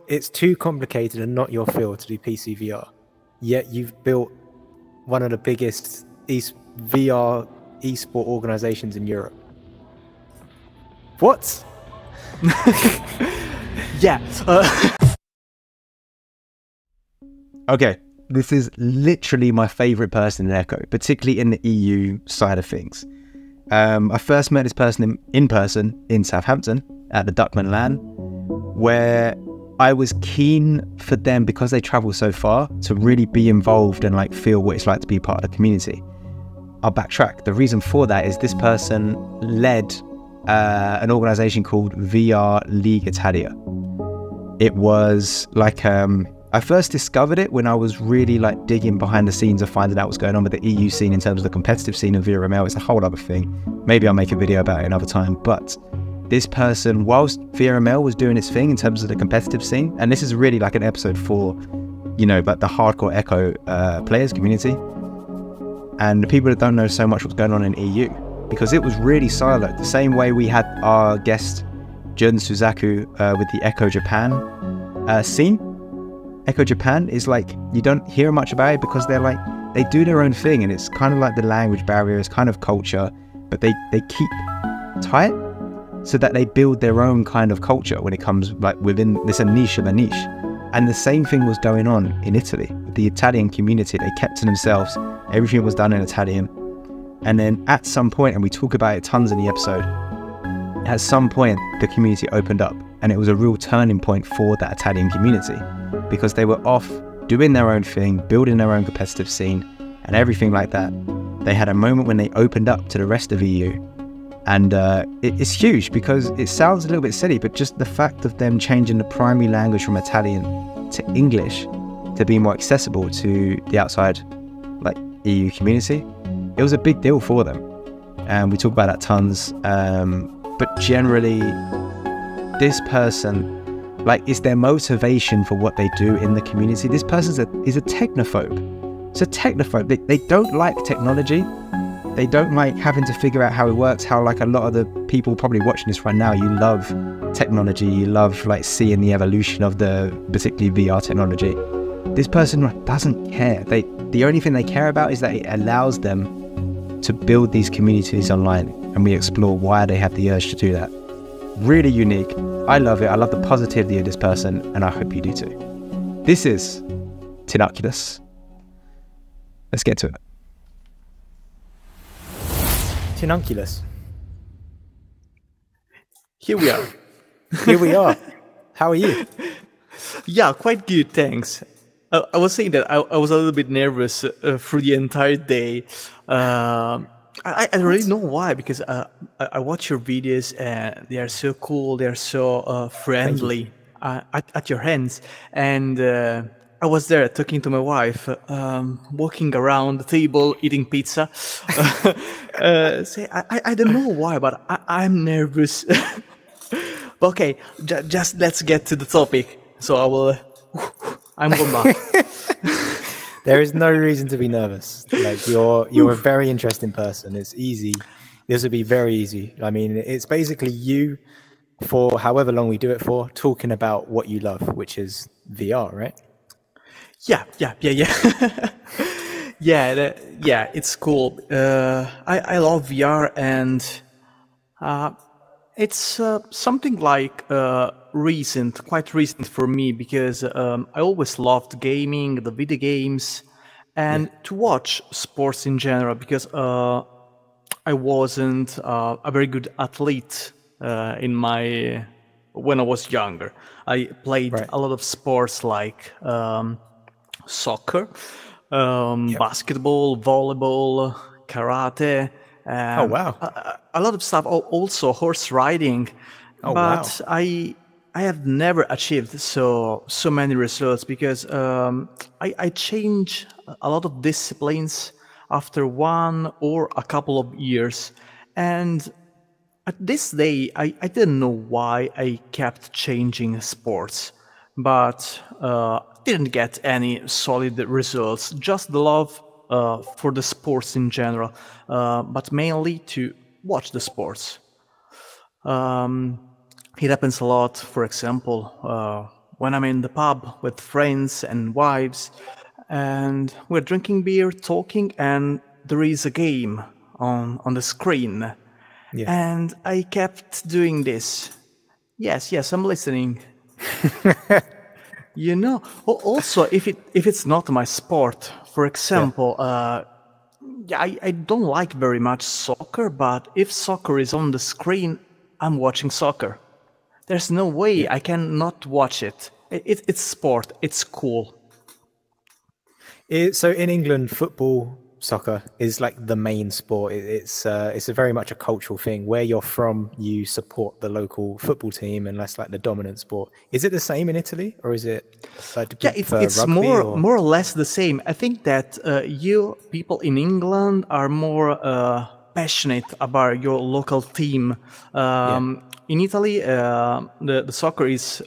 it's too complicated and not your field to do PC VR. Yet you've built one of the biggest VR esport organizations in Europe. What? Yeah. Okay, this is literally my favorite person in Echo, particularly in the EU side of things. I first met this person in person in Southampton at the Duckman LAN, where I was keen for them, because they travel so far, to really be involved and like feel what it's like to be part of the community. I'll backtrack. The reason for that is this person led an organization called VR League Italia. It was like, I first discovered it when I was really like digging behind the scenes of finding out what's going on with the EU scene in terms of the competitive scene of VRML. It's a whole other thing. Maybe I'll make a video about it another time. But this person, whilst VRML was doing its thing in terms of the competitive scene, and this is really like an episode for, you know, but the hardcore Echo players community, and the people that don't know so much what's going on in EU, because it was really siloed. The same way we had our guest Jun Suzaku with the Echo Japan scene. Echo Japan is like, you don't hear much about it because they're like, they do their own thing, and it's kind of like the language barrier, it's kind of culture, but they keep tight so that they build their own kind of culture when it comes like within this, a niche of a niche. And the same thing was going on in Italy. The Italian community, they kept to themselves. Everything was done in Italian. And then at some point, and we talk about it tons in the episode, at some point the community opened up, and it was a real turning point for that Italian community, because they were off doing their own thing, building their own competitive scene and everything like that. They had a moment when they opened up to the rest of EU. And it's huge, because it sounds a little bit silly, but just the fact of them changing the primary language from Italian to English to be more accessible to the outside like EU community, it was a big deal for them. And we talk about that tons. But generally, this person, like, is their motivation for what they do in the community. This person is a technophobe. It's a technophobe. They don't like technology. They don't like having to figure out how it works, how like a lot of the people probably watching this right now, you love technology, you love like seeing the evolution of the particularly VR technology. This person doesn't care. The only thing they care about is that it allows them to build these communities online, and we explore why they have the urge to do that. Really unique. I love it. I love the positivity of this person, and I hope you do too. This is Tinoculus. Let's get to it. Tinunculus. Here we are. Here we are. How are you? Yeah, quite good, thanks. I was saying that I was a little bit nervous through the entire day. I don't really know why, because I watch your videos and they are so cool, they are so friendly at your hands. And I was there talking to my wife, walking around the table, eating pizza. I don't know why, but I'm nervous. But okay, just let's get to the topic. So I'm going back. There is no reason to be nervous. Like, you're a very interesting person. It's easy. This would be very easy. I mean, it's basically you, for however long we do it for, talking about what you love, which is VR, right? Yeah. Yeah, it's cool. I love VR, and it's something like quite recent for me, because I always loved gaming, the video games, and to watch sports in general, because I wasn't a very good athlete when I was younger. I played a lot of sports like soccer, basketball, volleyball, karate. Oh, wow. A lot of stuff. Also horse riding. Oh, but wow. I have never achieved so many results, because I change a lot of disciplines after 1 or a couple of years. And at this day, I didn't know why I kept changing sports, but didn't get any solid results, just the love for the sports in general, but mainly to watch the sports. It happens a lot, for example, when I'm in the pub with friends and wives, and we're drinking beer, talking, and there is a game on the screen. Yeah. And I kept doing this. Yes, yes, I'm listening. You know, also if it's not my sport, for example, yeah, I don't like very much soccer, but if soccer is on the screen, I'm watching soccer. There's no way I can not watch it. It's sport. It's cool. So in England, football, soccer is like the main sport. It's a very much a cultural thing. Where you're from, you support the local football team, and that's like the dominant sport. Is it the same in Italy, or is it like Yeah, it's more or less the same. I think that you people in England are more passionate about your local team. In Italy, the soccer is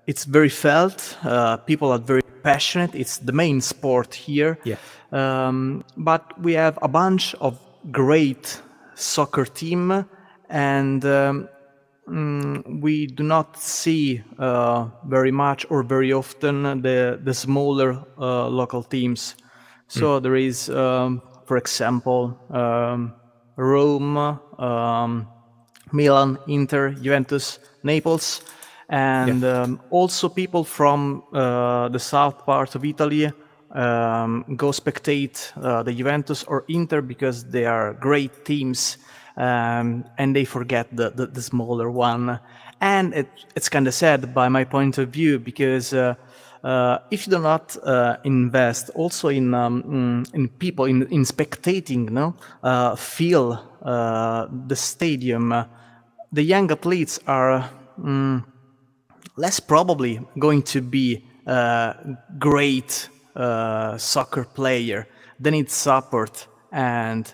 it's very felt. People are very passionate. It's the main sport here. Yeah. But we have a bunch of great soccer team, and we do not see very much or very often the smaller local teams. So there is, for example, Rome, Milan, Inter, Juventus, Naples, and also people from the south part of Italy go spectate the Juventus or Inter because they are great teams, and they forget the smaller one. And it's kind of sad by my point of view, because if you do not invest also in people, in spectating, feel the stadium, the young athletes are less probably going to be great soccer player. They need support, and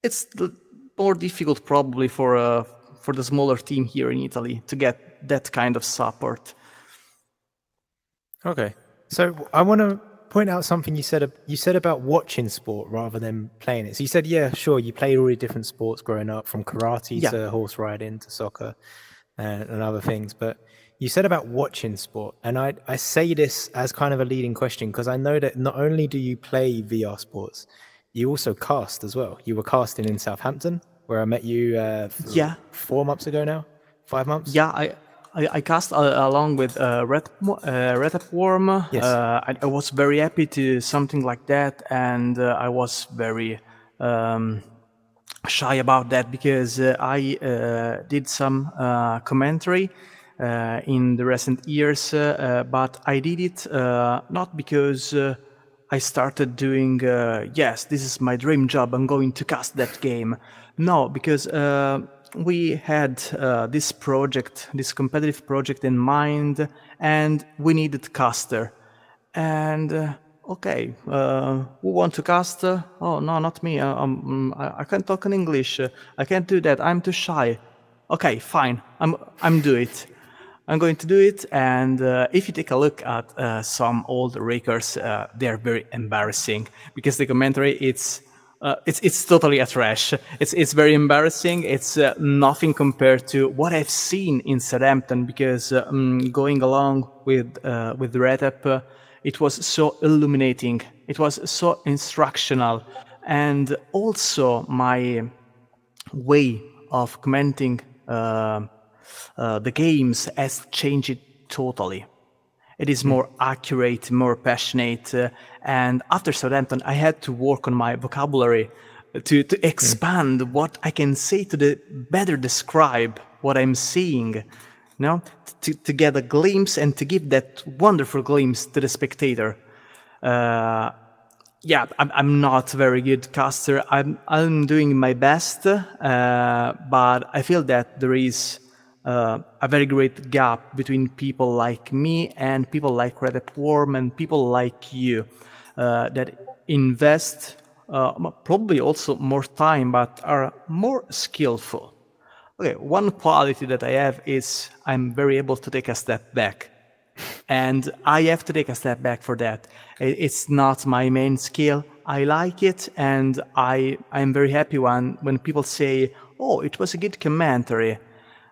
it's more difficult probably for the smaller team here in Italy to get that kind of support. Okay, so I want to point out something you said. You said about watching sport rather than playing it. So you said, yeah, sure, you played all the different sports growing up, from karate to horse riding to soccer and other things, but you said about watching sport, and I say this as kind of a leading question because I know that not only do you play VR sports, you also cast as well. You were casting in Southampton, where I met you 4 months ago now, 5 months? Yeah, I cast along with Red Worm. Yes. I was very happy to something like that, and I was very shy about that because I did some commentary in the recent years, but I did it not because I started doing, yes, this is my dream job, I'm going to cast that game. No, because we had this project, this competitive project in mind, and we needed caster. And okay, who want to cast? Oh, no, not me. I can't talk in English. I can't do that. I'm too shy. Okay, fine. I'm do it. I'm going to do it, and if you take a look at some old records, they are very embarrassing because the commentary it's totally a trash. It's very embarrassing. It's nothing compared to what I've seen in Southampton, because going along with Red App, it was so illuminating. It was so instructional, and also my way of commenting the games has changed totally. It is more accurate, more passionate, and after Southampton, I had to work on my vocabulary to expand what I can say to better describe what I'm seeing, to get a glimpse and to give that wonderful glimpse to the spectator. Yeah, I'm not a very good caster. I'm doing my best, but I feel that there is a very great gap between people like me and people like Red App Worm and people like you that invest probably also more time, but are more skillful. Okay, one quality that I have is I'm very able to take a step back. And I have to take a step back for that. It's not my main skill. I like it, and I'm very happy when people say, "Oh, it was a good commentary."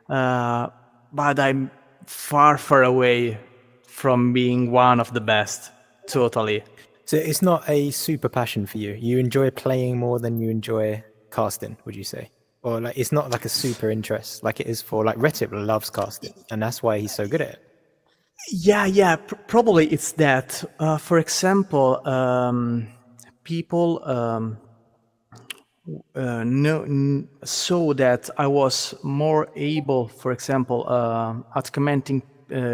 But I'm far, far away from being one of the best. Totally. So it's not a super passion for you. You enjoy playing more than you enjoy casting, would you say? Or like it's not like a super interest like it is for like Retip loves casting, and that's why he's so good at it. Yeah, probably it's that. For example, people saw that I was more able, for example, at commenting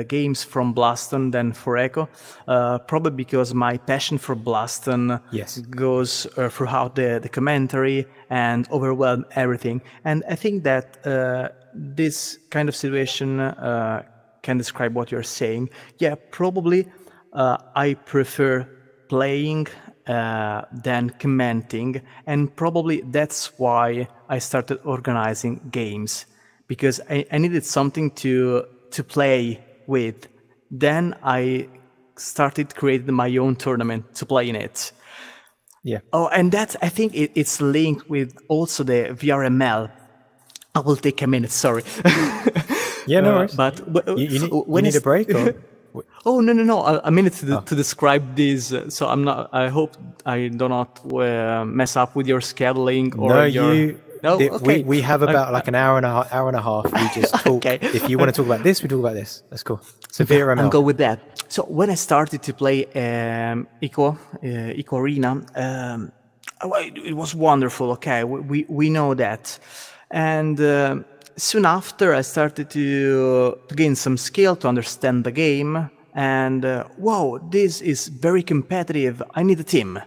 games from Blaston than for Echo, probably because my passion for Blaston goes throughout the commentary and overwhelm everything. And I think that this kind of situation can describe what you're saying. Yeah, probably I prefer playing than commenting, and probably that's why I started organizing games, because I needed something to play with. Then I started creating my own tournament to play in it. Yeah. Oh, and that's, I think it's linked with also the VRML. I will take a minute, sorry. Yeah, no worries. But you need a break? Or? Oh, no. A minute to describe this. So I hope I do not mess up with your scheduling or okay. We have about like an hour and a half. We just talk. Okay. If you want to talk about this, we talk about this. That's cool. So VRML. I'll go with that. So when I started to play Eco Arena, it was wonderful. Okay, we know that. And soon after, I started to gain some skill to understand the game. And wow, this is very competitive. I need a team.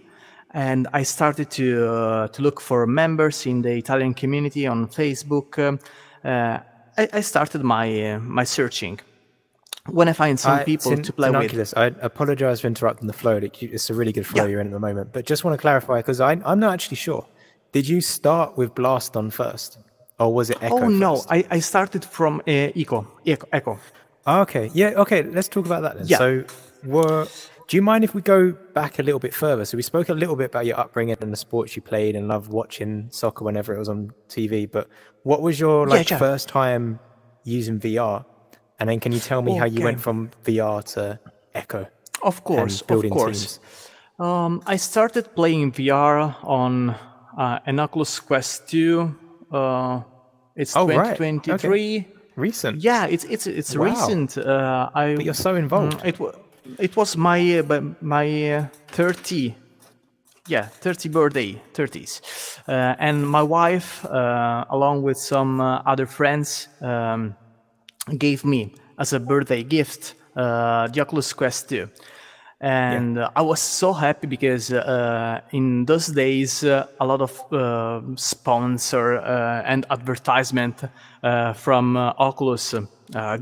And I started to look for members in the Italian community on Facebook. I started my searching. When I find some people to play with. I apologize for interrupting the flow. It's a really good flow you're in at the moment. But just want to clarify, because I'm not actually sure. Did you start with Blaston first? Or was it Echo? Oh, no. First? I started from Echo. Oh, okay. Yeah, okay. Let's talk about that then. Yeah. So, do you mind if we go back a little bit further? So we spoke a little bit about your upbringing and the sports you played and loved watching soccer whenever it was on TV. But what was your first time using VR? And then can you tell me how you went from VR to Echo? Of course, Teams? I started playing VR on an Oculus Quest 2. It's 2023. Right. Okay. Recent. Yeah, it's wow. recent. But you're so involved. It was my 30th birthday, 30s, and my wife, along with some other friends, gave me as a birthday gift the Oculus Quest 2. And I was so happy because in those days a lot of sponsor and advertisement from Oculus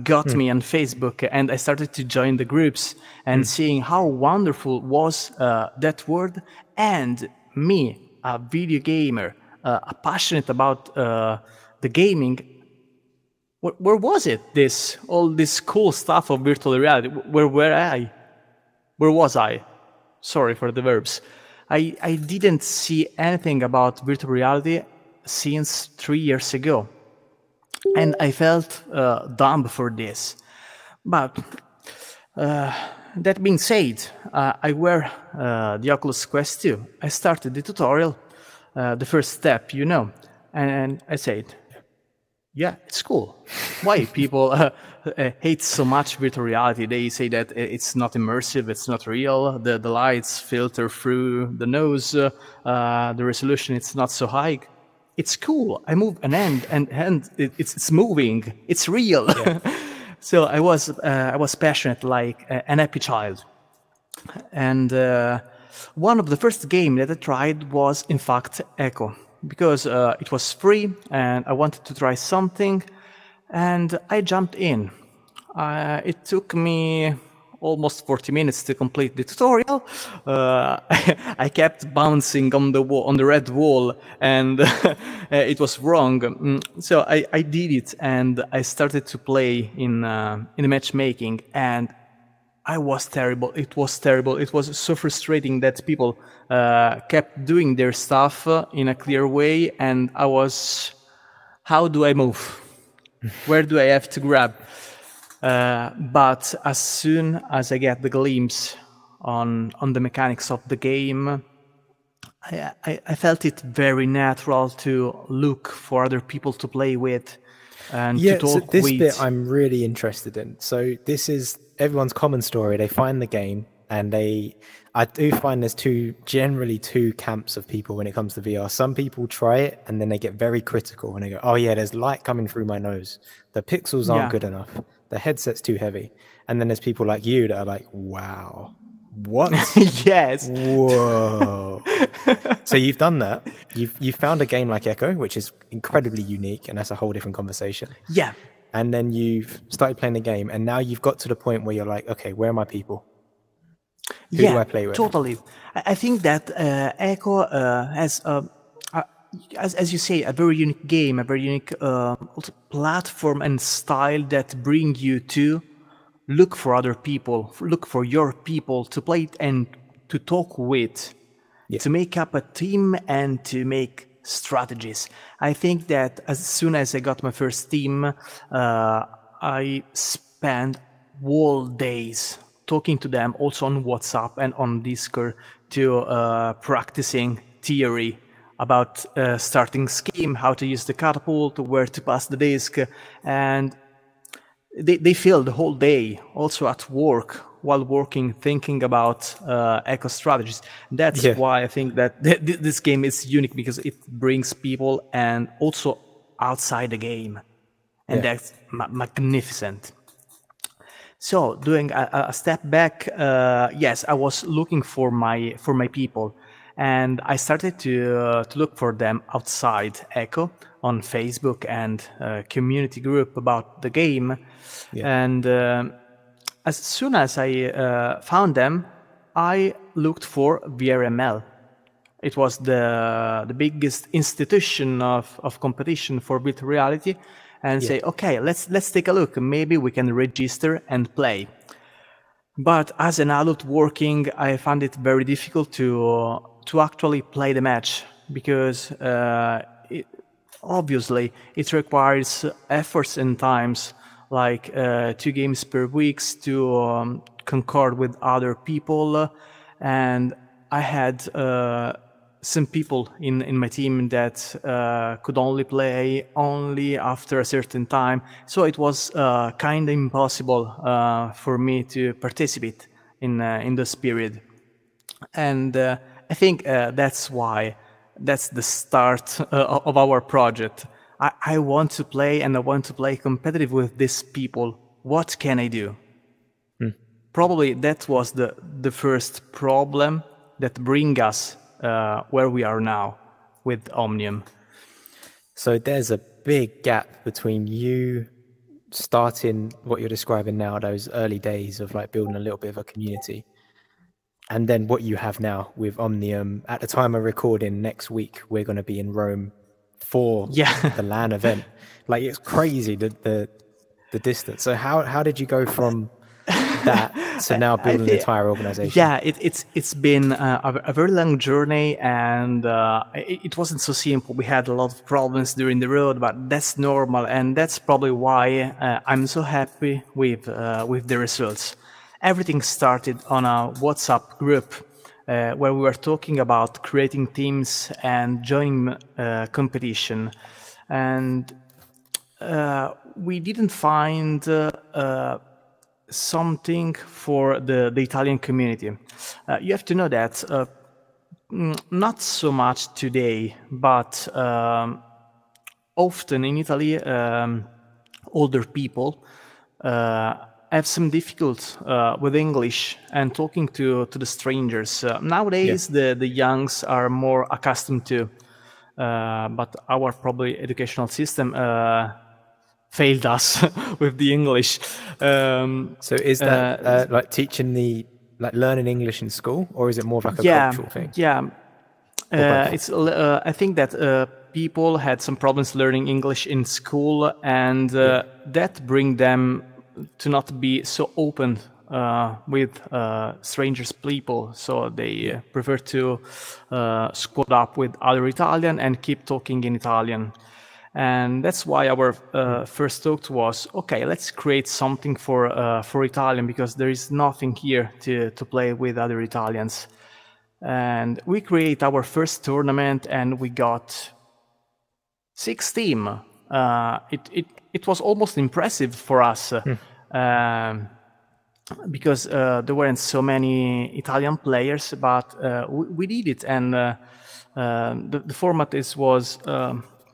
got me on Facebook, and I started to join the groups and seeing how wonderful was that world. And me, a video gamer, passionate about the gaming, where was it? All this cool stuff of virtual reality. Where was I? Sorry for the verbs. I didn't see anything about virtual reality since 3 years ago. And I felt dumb for this. But that being said, I wear the Oculus Quest 2. I started the tutorial, the first step, and I said, yeah, it's cool. Why people hate so much virtual reality? They say that it's not immersive, it's not real, the lights filter through the nose, the resolution it's not so high. It's cool. I move an end, and it's moving. It's real. Yeah. So I was passionate like an happy child. And one of the first games that I tried was, in fact, Echo. Because it was free and I wanted to try something, and I jumped in. It took me almost 40 minutes to complete the tutorial. I kept bouncing on the red wall, and it was wrong. So I did it, and I started to play in the matchmaking, and I was terrible. It was terrible. It was so frustrating that people kept doing their stuff in a clear way, and I was, how do I move? Where do I have to grab? But as soon as I get the glimpse on the mechanics of the game, I felt it very natural to look for other people to play with and to talk so this with. bit I'm really interested in. So this is everyone's common story. They find the game, and I do find there's generally two camps of people when it comes to VR. Some people try it and then they get very critical and they go, oh yeah, there's light coming through my nose. The pixels aren't good enough. The headset's too heavy. And then there's people like you that are like, wow, what? Yes. Whoa. So you've done that. You've found a game like Echo, which is incredibly unique, and that's a whole different conversation. Yeah. And then you've started playing the game, and now you've got to the point where you're like, okay, where are my people? Who do I play with? Totally. I think that Echo has, as you say, a very unique game, a very unique platform and style that bring you to look for other people, look for your people to play it and to talk with, to make up a team and to make strategies. I think that as soon as I got my first team, I spent whole days talking to them also on WhatsApp and on Discord to practicing theory about starting scheme, how to use the catapult, where to pass the disc, and they filled the whole day also at work while working, thinking about eco strategies. That's why I think that this game is unique, because it brings people and also outside the game, and that's magnificent. So doing a step back, yes, I was looking for my people, and I started to look for them outside Echo on Facebook and community group about the game. And as soon as I found them, I looked for VRML. It was the biggest institution of competition for virtual reality, and say, okay, let's take a look. Maybe we can register and play. But as an adult working, I found it very difficult to actually play the match, because obviously it requires efforts and times, like 2 games per week to concord with other people, and I had some people in my team that could only play only after a certain time, so it was kind of impossible for me to participate in this period. And I think that's the start of our project. I want to play, and I want to play competitive with these people. What can I do? Probably that was the first problem that bring us where we are now with Omnium. So there's a big gap between you starting what you're describing now, those early days of like building a little bit of a community, and then what you have now with Omnium. At the time of recording, next week we're going to be in Rome for the LAN event. Like, it's crazy the distance. So how did you go from that to now building an entire organization? Yeah, it's been a very long journey, and it wasn't so simple. We had a lot of problems during the road, but that's normal, and that's probably why I'm so happy with the results. Everything started on a WhatsApp group where we were talking about creating teams and joining competition, and we didn't find something for the Italian community. You have to know that not so much today, but often in Italy, older people have some difficulty with English and talking to the strangers. Nowadays, the youngs are more accustomed to, but our probably educational system failed us with the English. So is that like teaching learning English in school, or is it more of like a cultural thing? Yeah, it's. I think that people had some problems learning English in school, and that bring them to not be so open with strangers people, so they prefer to squad up with other Italian and keep talking in Italian. And that's why our first thought was, okay, let's create something for Italian, because there is nothing here to play with other Italians. And we create our first tournament, and we got 6 teams. It was almost impressive for us, because there weren't so many Italian players, but we did it, and the format was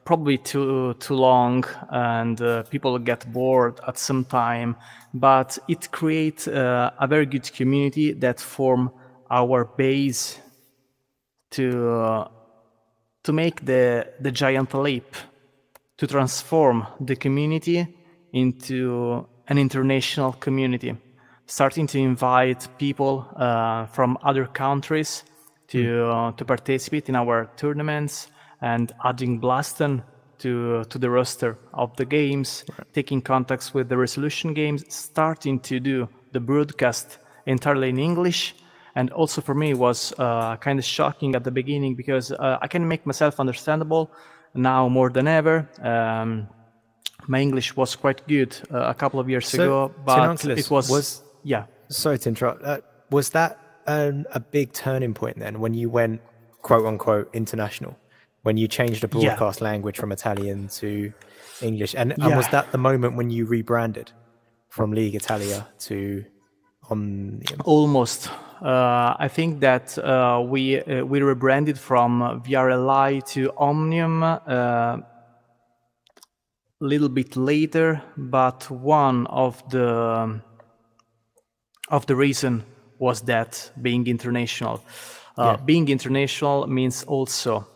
probably too long, and people get bored at some time, but it creates a very good community that form our base to make the giant leap, to transform the community into an international community, starting to invite people from other countries to participate in our tournaments, and adding Blaston to the roster of the games, taking contacts with the Resolution Games, starting to do the broadcast entirely in English. And also for me, it was kind of shocking at the beginning, because I can make myself understandable now more than ever. My English was quite good a couple of years ago, but it was yeah. Sorry to interrupt. Was that a big turning point then, when you went quote unquote international, when you changed the broadcast language from Italian to English, and was that the moment when you rebranded from League Italia to Omnium? Almost. I think that we rebranded from VRLI to Omnium a little bit later, but one of the reason was that being international. Being international means also,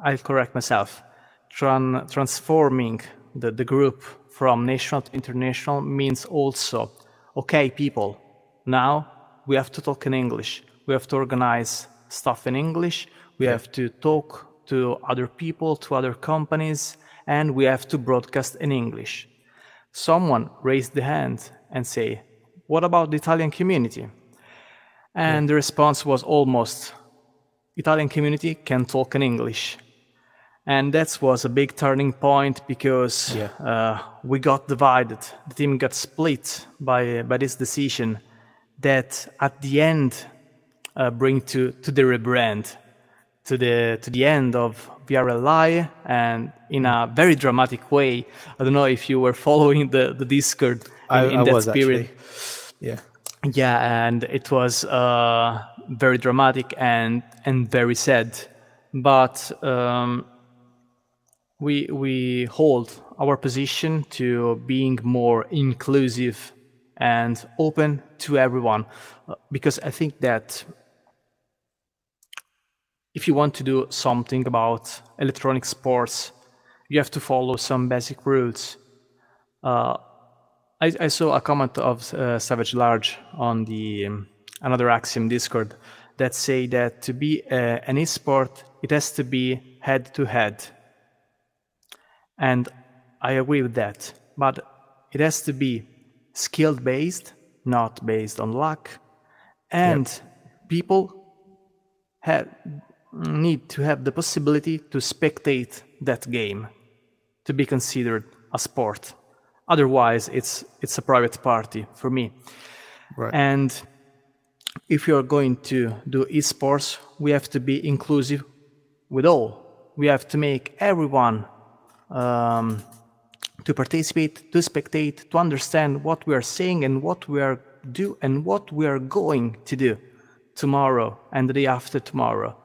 I'll correct myself, transforming the group from national to international means also, okay, people, now we have to talk in English. We have to organize stuff in English. We have to talk to other people, to other companies, and we have to broadcast in English. Someone raised the hand and say, what about the Italian community? And the response was almost, Italian community can talk in English. And that was a big turning point, because we got divided. The team got split by this decision that at the end bring to the rebrand, to the end of VRLI, and in a very dramatic way. I don't know if you were following the Discord in that period. Actually. Yeah, and it was very dramatic and very sad. But we hold our position to being more inclusive and open to everyone, because I think that if you want to do something about electronic sports, you have to follow some basic rules. I saw a comment of Savage Large on the Another Axiom Discord that say that to be an esport, it has to be head-to-head. And I agree with that, but it has to be skill-based, not based on luck, and people need to have the possibility to spectate that game, to be considered a sport. Otherwise, it's a private party for me. Right. And if you're going to do esports, we have to be inclusive with all. We have to make everyone to participate, to spectate, to understand what we are saying and what we are do and what we are going to do tomorrow and the day after tomorrow.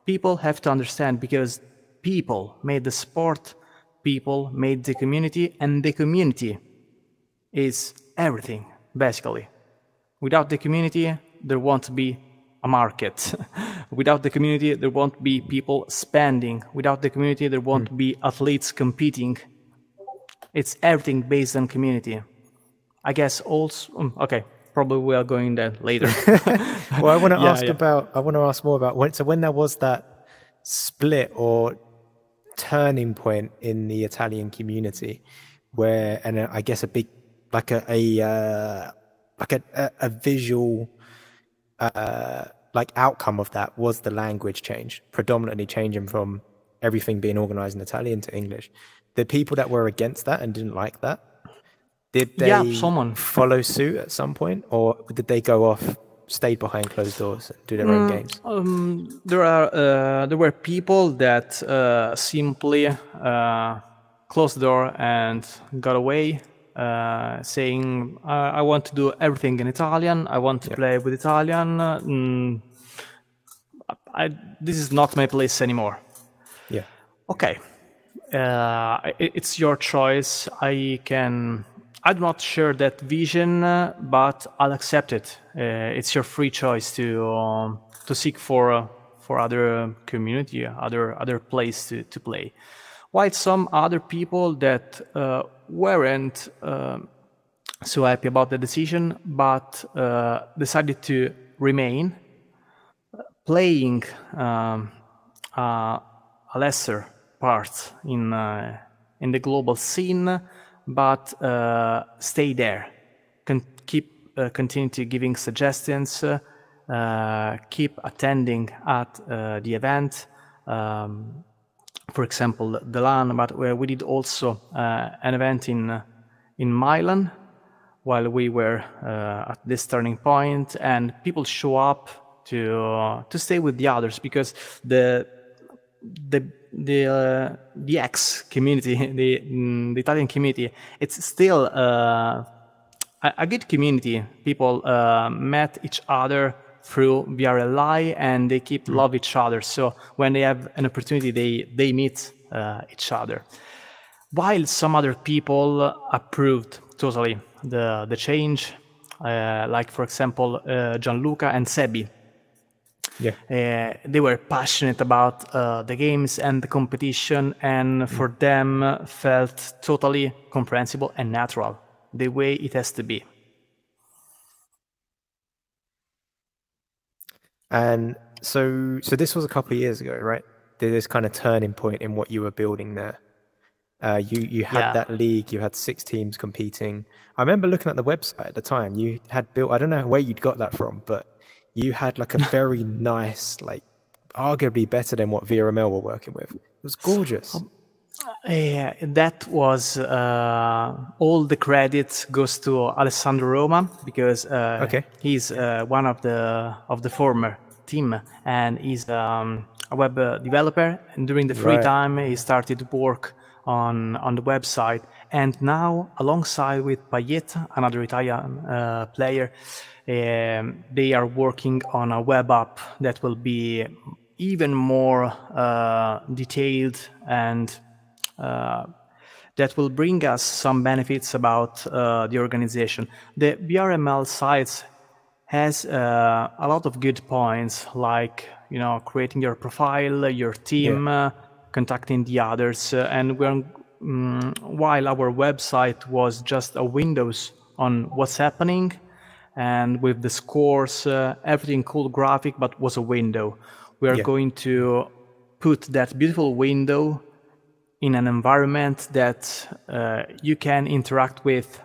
People have to understand, because people made the sport, people made the community, and the community is everything, basically. Without the community, there won't be a market. Without the community, there won't be people spending. Without the community, there won't be athletes competing. It's everything based on community. I guess also, okay, probably we are going there later. Well, I want to ask more about when there was that split or turning point in the Italian community, where, and I guess a big, like a visual like outcome of that was the language change, predominantly changing from everything being organized in Italian to English. The people that were against that and didn't like that, did they follow suit at some point, or did they go off, stayed behind closed doors and do their own games? There were people that simply closed the door and got away, saying, I want to do everything in Italian, I want to play with Italian, this is not my place anymore. Yeah. Okay. It's your choice. I'm not sure that vision, but I'll accept it. It's your free choice to seek for other community, other place to play. While some other people that weren't so happy about the decision, but decided to remain playing a lesser part in the global scene, but stay there, continue to giving suggestions, keep attending at the event. For example, the LAN, but we did also an event in Milan while we were at this turning point, and people show up to stay with the others, because the X community, the Italian community, it's still a good community. People met each other through VRLI, and they keep love each other. So when they have an opportunity, they meet each other. While some other people approved totally the change, like for example Gianluca and Sebi. Yeah. They were passionate about the games and the competition, and for them felt totally comprehensible and natural, the way it has to be. And so this was a couple of years ago, right? This kind of turning point in what you were building there. You had that league, you had 6 teams competing. I remember looking at the website at the time. You had built, I don't know where you'd got that from, but you had like a very nice, like arguably better than what VRML were working with. It was gorgeous. Yeah, that was all the credit goes to Alessandro Roma, because he's one of the former team, and he's a web developer. And during the free time, he started to work on the website. And now, alongside with Payetta, another Italian player, they are working on a web app that will be even more detailed, and that will bring us some benefits about the organization. The VRML sites has a lot of good points, like creating your profile, your team, contacting the others, and while our website was just a windows on what's happening, and with the scores, everything cool graphic, but was a window. We are going to put that beautiful window in an environment that you can interact with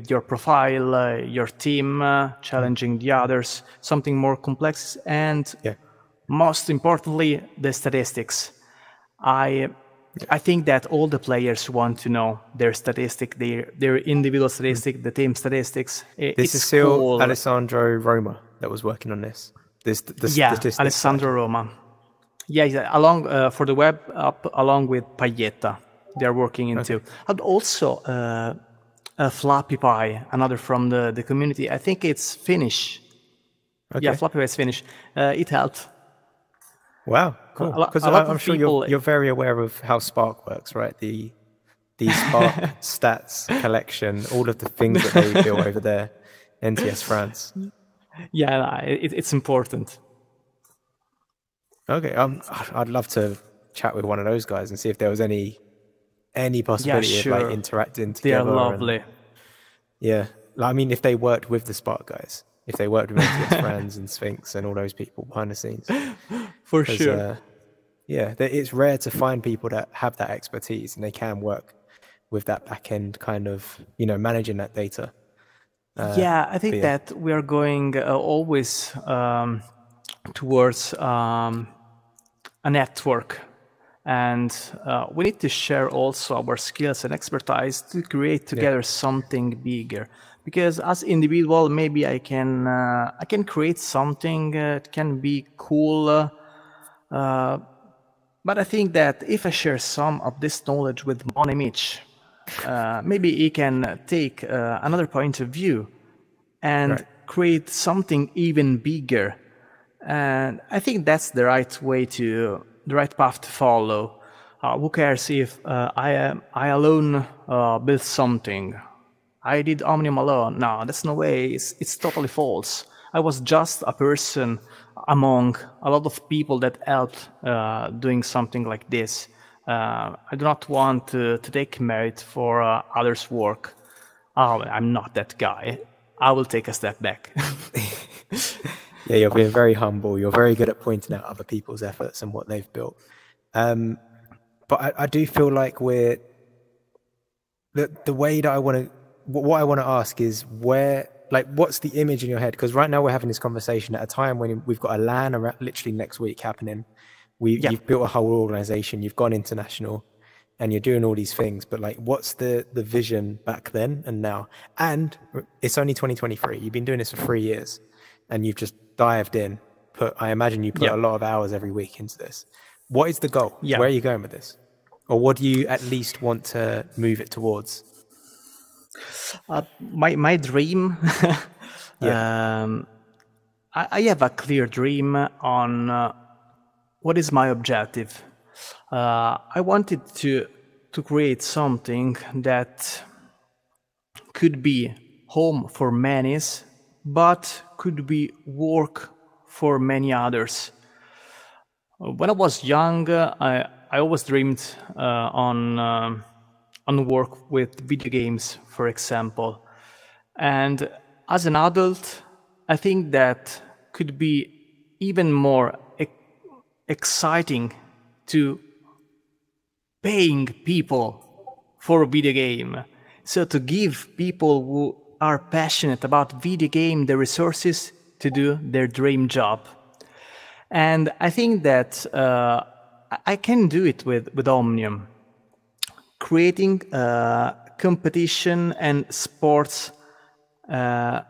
your profile, your team, challenging the others, something more complex, and most importantly, the statistics. I think that all the players want to know their statistic, their individual statistic, the team statistics. This is still cool. Alessandro Roma that was working on this. Alessandro Roma. Yeah, along for the web app, along with Payetta, they're working into. And also Flappy Pie, another from the community. I think it's Finnish. Yeah, Flappy Pie is Finnish. It helped. Wow, cool. Because I'm sure you're very aware of how Spark works, right? The Spark stats collection, all of the things that they built over there, NTS France. Yeah, it's important. Okay, I'd love to chat with one of those guys and see if there was any possibility of like interacting together. They are lovely. I mean, if they worked with the Spark guys, if they worked with NTS France and Sphinx and all those people behind the scenes. For sure. It's rare to find people that have that expertise and they can work with that back end kind of, managing that data. I think that we are going always towards a network And we need to share also our skills and expertise to create together something bigger. Because as individual, maybe I can create something that can be cool. But I think that if I share some of this knowledge with Monimich, maybe he can take another point of view and create something even bigger. And I think that's the right path to follow. Who cares if I alone built something? I did Omnium alone. No, that's no way. It's totally false. I was just a person among a lot of people that helped doing something like this. I do not want to take merit for others' work. Oh, I'm not that guy. I will take a step back. Yeah, you're being very humble. You're very good at pointing out other people's efforts and what they've built. But I do feel like the way that what I want to ask is what's the image in your head? Because right now we're having this conversation at a time when we've got a LAN literally next week happening. You've built a whole organization, you've gone international, and you're doing all these things. But like, what's the vision back then and now? And it's only 2023. You've been doing this for 3 years, and you've just dived in. I imagine you put a lot of hours every week into this. What is the goal? Where are you going with this? Or what do you at least want to move it towards? My dream, I have a clear dream on what is my objective. I wanted to create something that could be home for many, but could be work for many others. When I was young, I always dreamed on work with video games, for example. And as an adult, I think that could be even more exciting to paying people for a video game. So to give people who are passionate about video game the resources to do their dream job. And I think that I can do it with Omnium. Creating competition and sports, I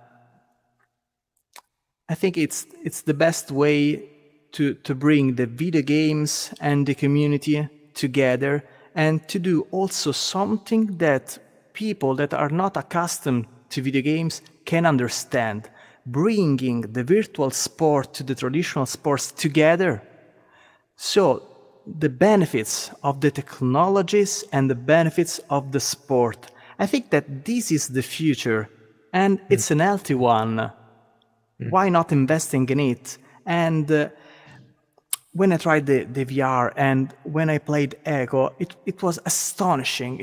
think it's the best way to bring the video games and the community together, and to do also something that people that are not accustomed to video games can understand, bringing the virtual sport to the traditional sports together. So the benefits of the technologies and the benefits of the sport. I think that this is the future, and it's an healthy one. Why not investing in it? And when I tried the VR and when I played Echo, it was astonishing.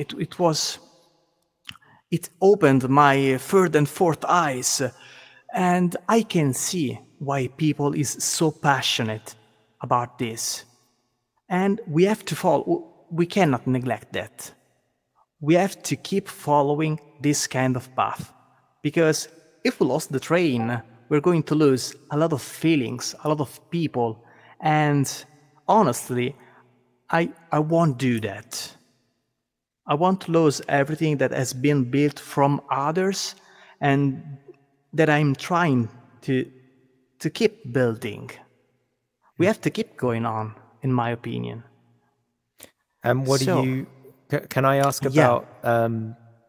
It opened my third and fourth eyes, and I can see why people is so passionate about this. And we have to follow. We cannot neglect that. We have to keep following this kind of path, because if we lost the train, we're going to lose a lot of feelings, a lot of people. And honestly, I won't do that. I want to lose everything that has been built from others and that I'm trying to keep building. We have to keep going on, in my opinion. And can I ask about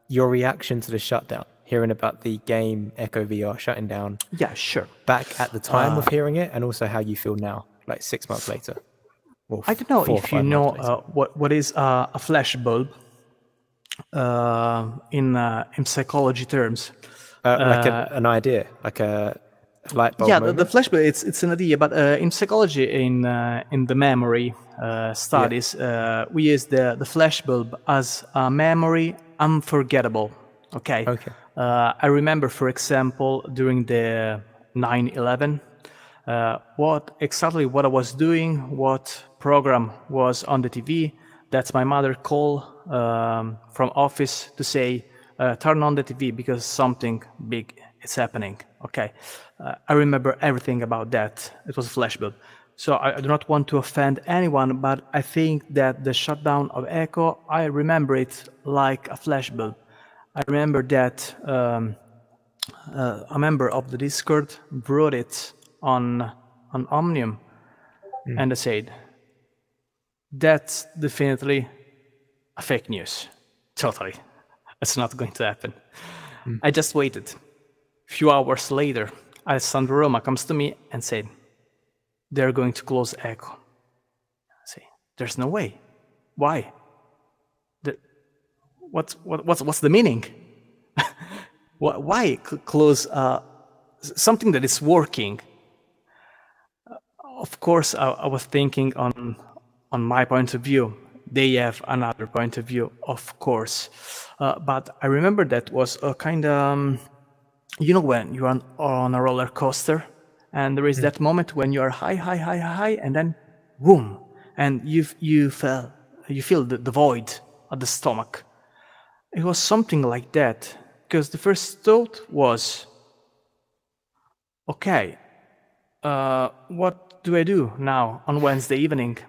your reaction to the shutdown? Hearing about the game Echo VR shutting down. Yeah, sure. Back at the time of hearing it, and also how you feel now, like 6 months later. I don't know if you know what is a flash bulb in psychology terms. Like an idea, like a light bulb. Yeah, the flash bulb. It's an idea, but in psychology, in the memory studies, we use the flash bulb as a memory unforgettable. Okay. I remember, for example, during the 9/11, what I was doing, what program was on the TV. That's my mother call from office to say, turn on the TV because something big is happening. Okay. I remember everything about that. It was a flashbulb. So I do not want to offend anyone, but I think that the shutdown of Echo, I remember it like a flashbulb. I remember that a member of the Discord wrote it on Omnium, and I said, that's definitely a fake news. Totally. It's not going to happen. I just waited. A few hours later, Alessandro Roma comes to me and said, they're going to close Echo. I say, there's no way. Why? What's the meaning? Why close something that is working? Of course, I was thinking on my point of view. They have another point of view, of course. But I remember that was a kind of, you know, when you're on a roller coaster, and there is that moment when you are high, and then boom, and you feel the void at the stomach. It was something like that, because the first thought was, okay, what do I do now on Wednesday evening?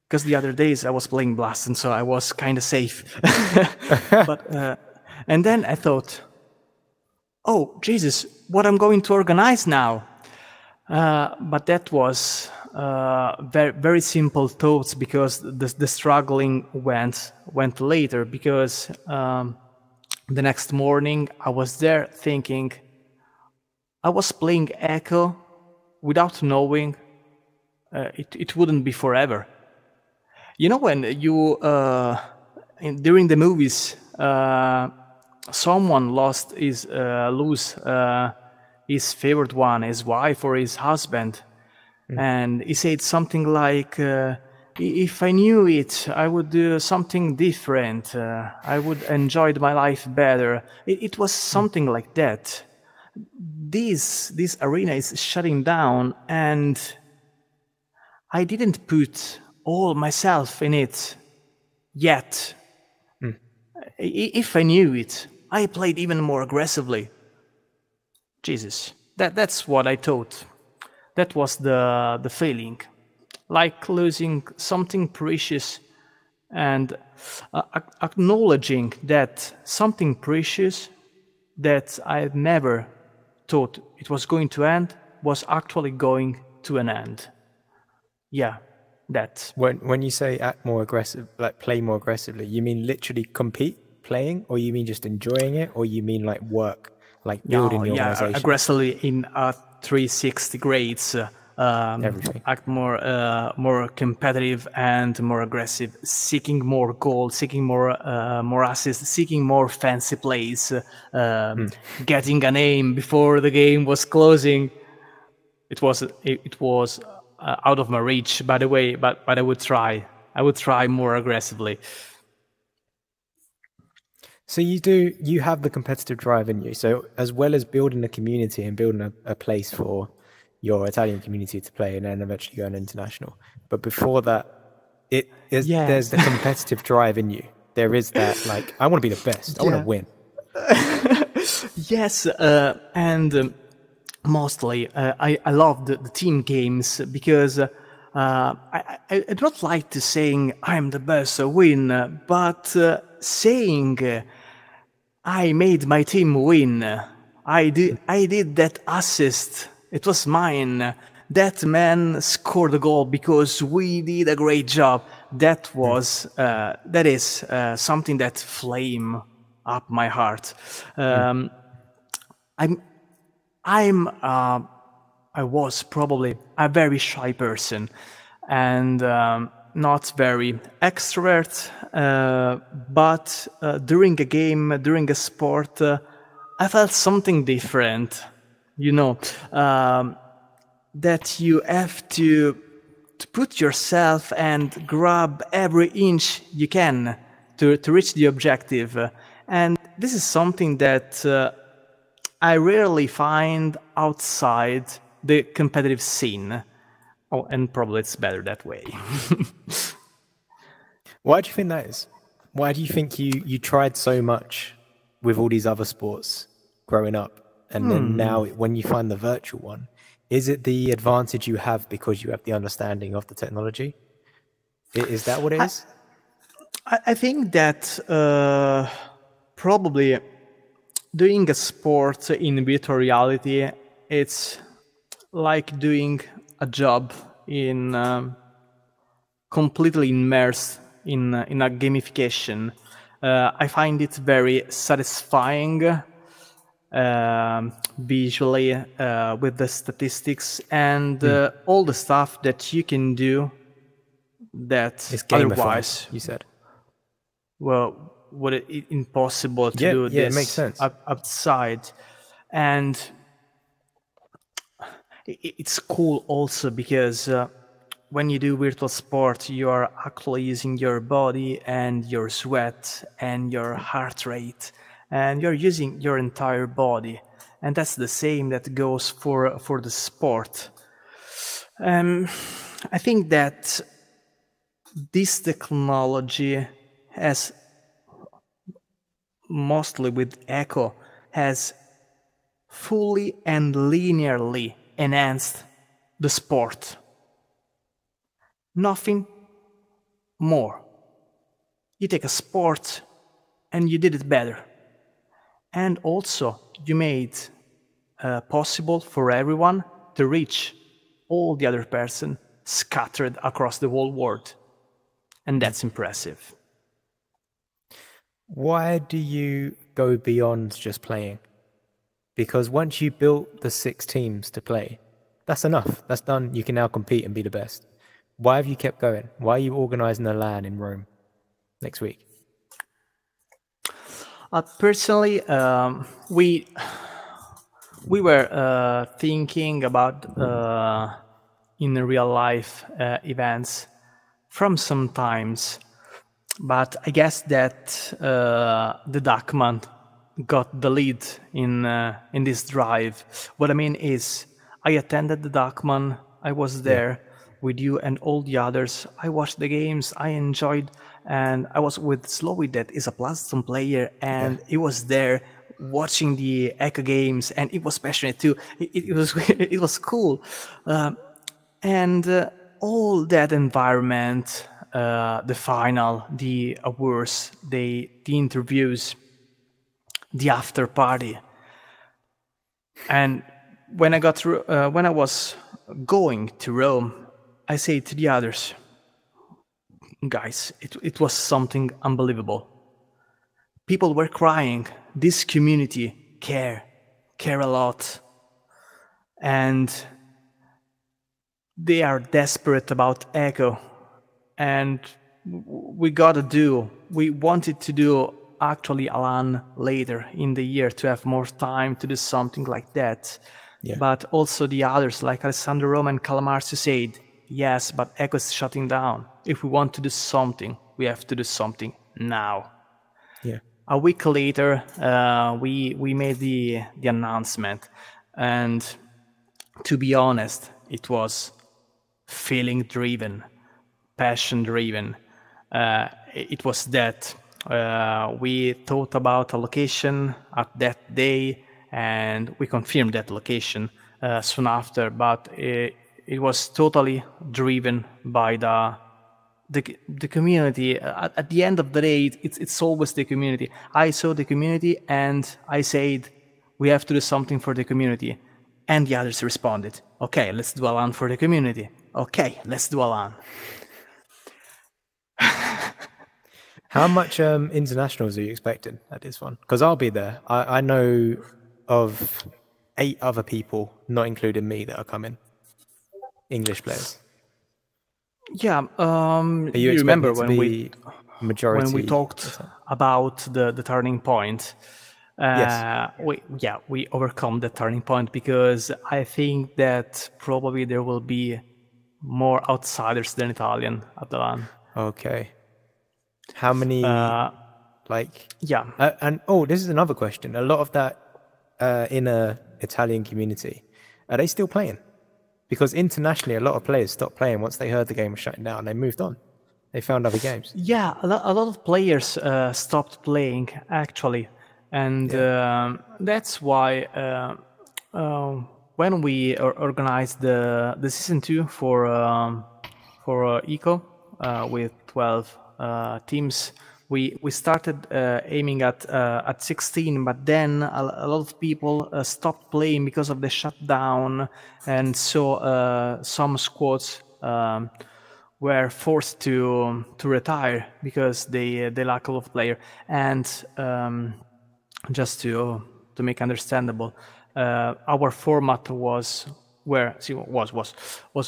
Because the other days I was playing Blast, and so I was kind of safe. But and then I thought, oh Jesus, what I'm going to organize now? But that was very, very simple thoughts, because the struggling went later. Because the next morning I was there thinking, I was playing Echo without knowing it wouldn't be forever. You know, when you during the movies, someone lose his favorite one, his wife or his husband, and he said something like, "If I knew it, I would do something different. I would enjoy my life better." It was something like that. This arena is shutting down, and I didn't put all myself in it yet. If I knew it, I played even more aggressively. Jesus, that's what I thought. That was the feeling, like losing something precious, and acknowledging that something precious that I never thought it was going to end was actually going to an end. Yeah. That when you say act more aggressive, like play more aggressively, you mean literally compete playing, or you mean just enjoying it, or you mean like work, like building the organization? Aggressively in 360 grades. Everything. Act more competitive and more aggressive, seeking more goals, seeking more assists, seeking more fancy plays, getting a name before the game was closing. It was out of my reach, by the way, but I would try. I would try more aggressively. So you have the competitive drive in you. So as well as building a community and building a place for your Italian community to play, and then eventually going international. But before that, there's the competitive drive in you. There is that, like, I want to be the best. I want to win. Yes, and mostly I love the team games, because I don't like to saying I'm the best or win, but saying I made my team win. I did that assist. It was mine. That man scored a goal because we did a great job. That is something that flame up my heart. I was probably a very shy person, and not very extrovert, but during a game, during a sport, I felt something different, you know, that you have to put yourself and grab every inch you can to reach the objective. And this is something that I rarely find outside the competitive scene. Oh, and probably it's better that way. Why do you think that is? Why do you think you tried so much with all these other sports growing up, and then now when you find the virtual one, Is it the advantage you have because you have the understanding of the technology? Is that what it is? I think that probably doing a sport in virtual reality, it's like doing a job in completely immersed in a gamification. I find it very satisfying visually with the statistics and all the stuff that you can do that It's gamified, otherwise, you said. well, would it impossible to Yeah, do yeah, it this makes sense. outside. And it's cool also because when you do virtual sport, you are actually using your body and your sweat and your heart rate, and you're using your entire body. And that's the same that goes for the sport. I think that this technology has, mostly with Echo, has fully and linearly enhanced the sport. Nothing more. You take a sport and you did it better. And also, you made possible for everyone to reach all the other person scattered across the whole world. And that's impressive. Why do you go beyond just playing? Because once you built the 6 teams to play, that's enough. That's done. You can now compete and be the best. Why have you kept going? Why are you organizing a LAN in Rome next week? Personally, we were thinking about in real life events from some times, but I guess that the Duckman got the lead in this drive. What I mean is, I attended the Duckman. I was there with you and all the others. I watched the games. I enjoyed, and I was with Slowy, that is a Plaston player, and he was there watching the Echo games, and it was passionate too. It was it was cool, and all that environment, the final, the awards, the interviews, the after party, and when I got through, when I was going to Rome, I say to the others, guys, it was something unbelievable. People were crying. This community care a lot, and they are desperate about Echo, and we wanted to do actually Alan later in the year to have more time to do something like that. But also the others like Alessandro Roma and Calamarcio said, yes, but Echo is shutting down. If we want to do something, we have to do something now. A week later, we made the announcement, and to be honest, it was feeling driven, passion driven. It was that we thought about a location at that day, and we confirmed that location soon after, but it was totally driven by the community. At the end of the day, it's always the community. I saw the community and I said, we have to do something for the community. And the others responded, okay, let's do a LAN for the community. Okay, let's do a LAN. How much internationals are you expecting at this one? Because I'll be there. I know of 8 other people, not including me, that are coming. English players. Yeah, you remember when we talked about the turning point? Yes. We overcome the turning point because I think that probably there will be more outsiders than Italian at the LAN. Okay. How many? And this is another question. A lot of that inner Italian community, are they still playing? Because internationally, a lot of players stopped playing once they heard the game was shutting down. They moved on. They found other games. Yeah, a lot of players stopped playing, actually. And that's why when we organized the season 2 for Eco with 12 teams, we started aiming at 16, but then a lot of people stopped playing because of the shutdown, and so some squads were forced to retire because they lack a lot of players. And just to make understandable, our format was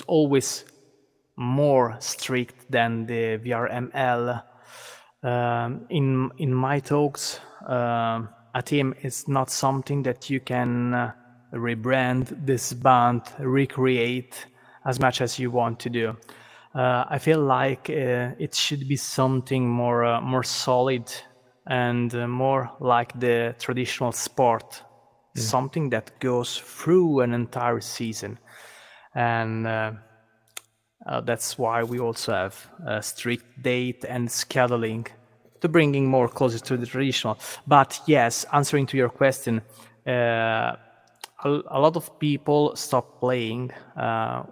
always more strict than the VRML. In my talks, a team is not something that you can rebrand, disband, recreate as much as you want to do. I feel like it should be something more solid and more like the traditional sport, something that goes through an entire season. And that's why we also have a strict date and scheduling to bringing more closer to the traditional. But yes, answering to your question, a lot of people stop playing.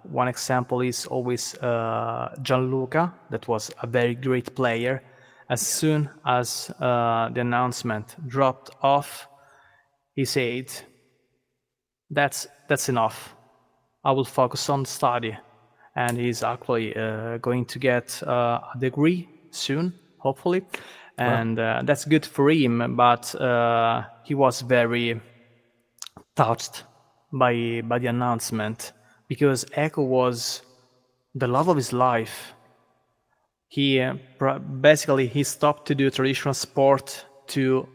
One example is always Gianluca, that was a very great player. As soon as the announcement dropped off, he said, that's enough. I will focus on study. And he's actually going to get a degree soon, hopefully. And that's good for him, but he was very touched by the announcement, because Eco was the love of his life. He basically he stopped to do traditional sport to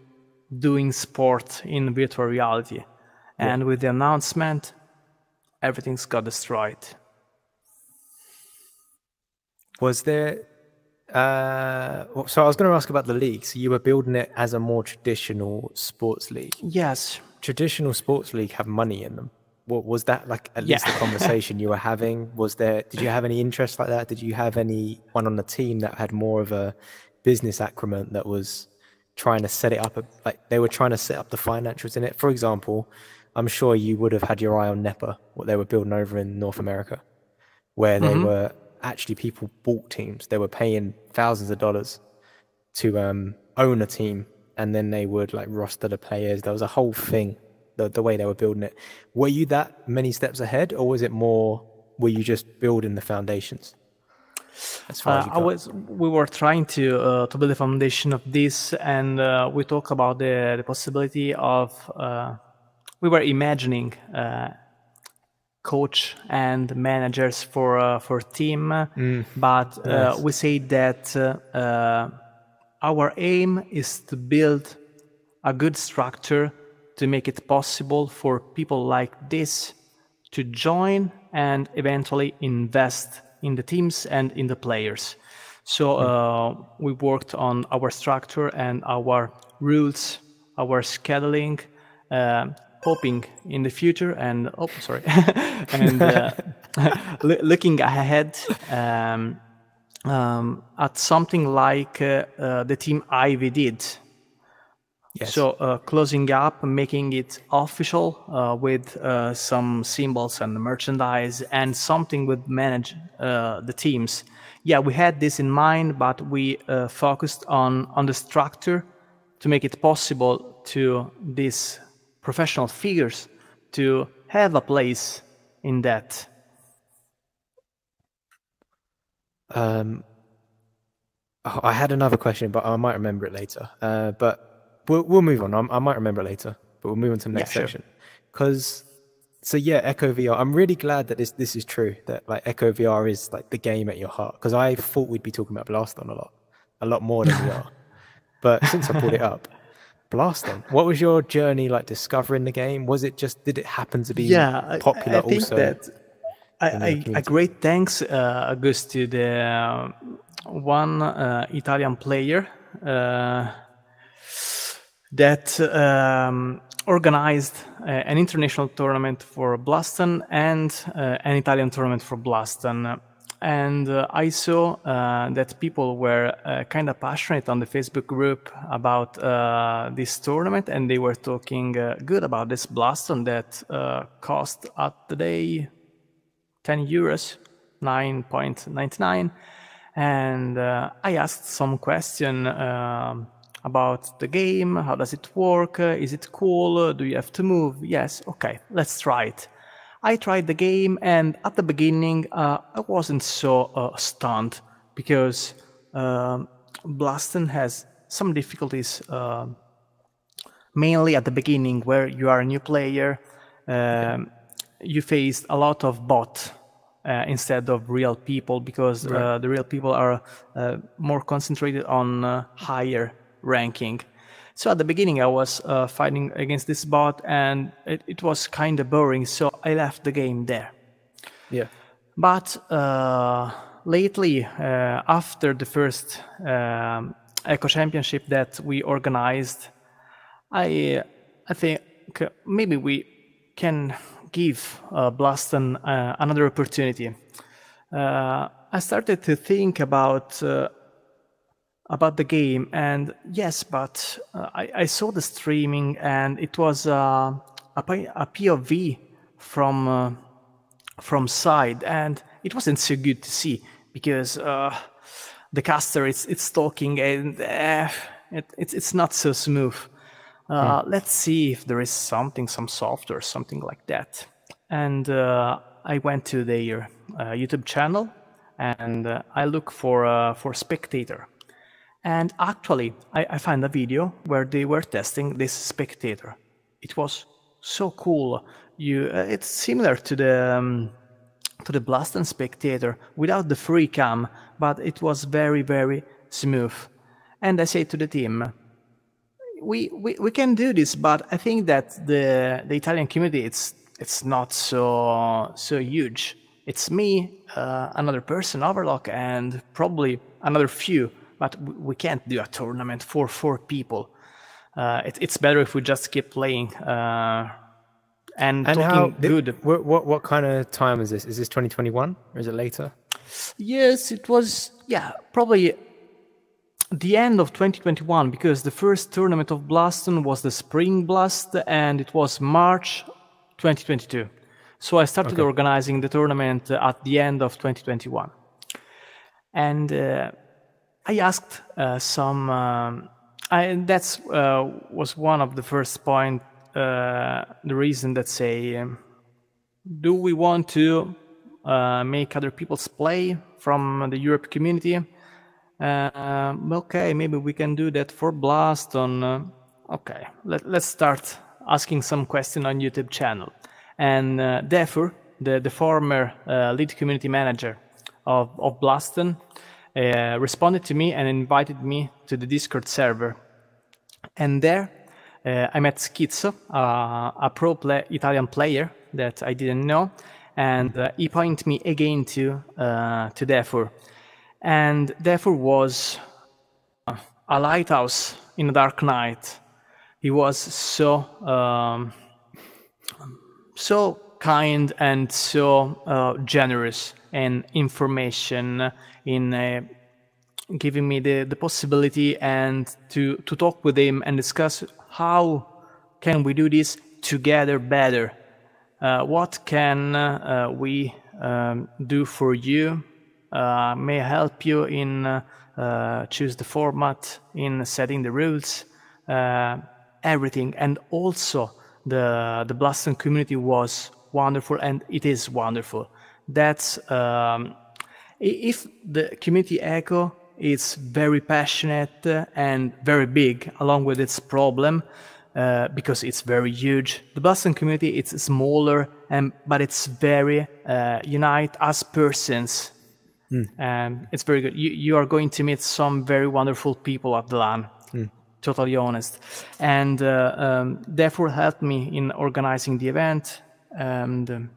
doing sport in virtual reality, and with the announcement, everything's got destroyed. Was there? So I was going to ask about the league. So you were building it as a more traditional sports league. Yes. Traditional sports league have money in them. What was that like? At least the conversation you were having. Was there? Did you have any interest like that? Did you have anyone on the team that had more of a business acumen that was trying to set it up? Like they were trying to set up the financials in it. For example, I'm sure you would have had your eye on NEPA, what they were building over in North America, where they were. Actually, people bought teams. They were paying thousands of dollars to own a team, and then they would like roster the players. There was a whole thing, the way they were building it. Were you that many steps ahead, or was it more? Were you just building the foundations? As far as we were trying to build the foundation of this, and we talk about the possibility of. We were imagining. Coach and managers for team, but yes. We say that our aim is to build a good structure to make it possible for people like this to join and eventually invest in the teams and in the players. So we worked on our structure and our rules, our scheduling, hoping in the future and looking ahead at something like the team Ivy did. Yes. So closing up, making it official with some symbols and merchandise and something would manage the teams. Yeah, we had this in mind, but we focused on the structure to make it possible to these professional figures to have a place in that. I had another question, but I might remember it later. But we'll move on. I might remember it later, but we'll move on to the next section. Echo VR. I'm really glad that this is true. That like Echo VR is like the game at your heart. Because I thought we'd be talking about Blaston a lot more than we are. But since I brought it up. Blaston. What was your journey like discovering the game? Did it happen to be popular also? I think that a great thanks goes to the one Italian player that organized an international tournament for Blaston and an Italian tournament for Blaston. and I saw that people were kind of passionate on the Facebook group about this tournament, and they were talking good about this Blaston that cost at the day 10 euros, 9.99. And I asked some question about the game. How does it work? Is it cool? Do you have to move? Yes, okay, let's try it. I tried the game, and at the beginning I wasn't so stunned, because Blaston has some difficulties, mainly at the beginning, where you are a new player. You faced a lot of bot instead of real people, because the real people are more concentrated on higher ranking. So at the beginning I was fighting against this bot, and it was kind of boring, so I left the game there. Yeah. But lately, after the first Echo Championship that we organized, I think maybe we can give Blaston another opportunity. I started to think about the game, and yes, but I saw the streaming, and it was a POV from side, and it wasn't so good to see, because the caster it's talking, and it's not so smooth. Let's see if there is some software, something like that. And I went to their YouTube channel, and I look for Spectator. And actually, I found a video where they were testing this Spectator. It was so cool. It's similar to the Blaston Spectator without the free cam, but it was very, very smooth. And I say to the team, we can do this, but I think that the Italian community it's not so huge. It's me, another person, Overlock, and probably another few. But we can't do a tournament for 4 people. It's better if we just keep playing and talking good. What kind of time is this? Is this 2021 or is it later? Yes, it was, probably the end of 2021, because the first tournament of Blaston was the Spring Blast, and it was March 2022. So I started organizing the tournament at the end of 2021. And I asked that was one of the first point, the reason that say, do we want to make other people's play from the Europe community? Okay, maybe we can do that for Blaston. Okay, let's start asking some question on YouTube channel. And Defur, the former lead community manager of Blaston, responded to me and invited me to the Discord server. And there I met Schizzo, a pro Italian player that I didn't know, and he pointed me again to Defur. And Defur was a lighthouse in a dark night. He was so kind and so generous in information, in giving me the possibility and to talk with him and discuss how can we do this together better. What can we do for you? May I help you in choose the format, in setting the rules, everything. And also the Blaston community was wonderful, and it is wonderful. That's if the community Echo is very passionate and very big, along with its problem, because it's very huge. The Blaston community, it's smaller, but it's very unite as persons. It's very good. You are going to meet some very wonderful people at the LAN, totally honest. And therefore helped me in organizing the event. And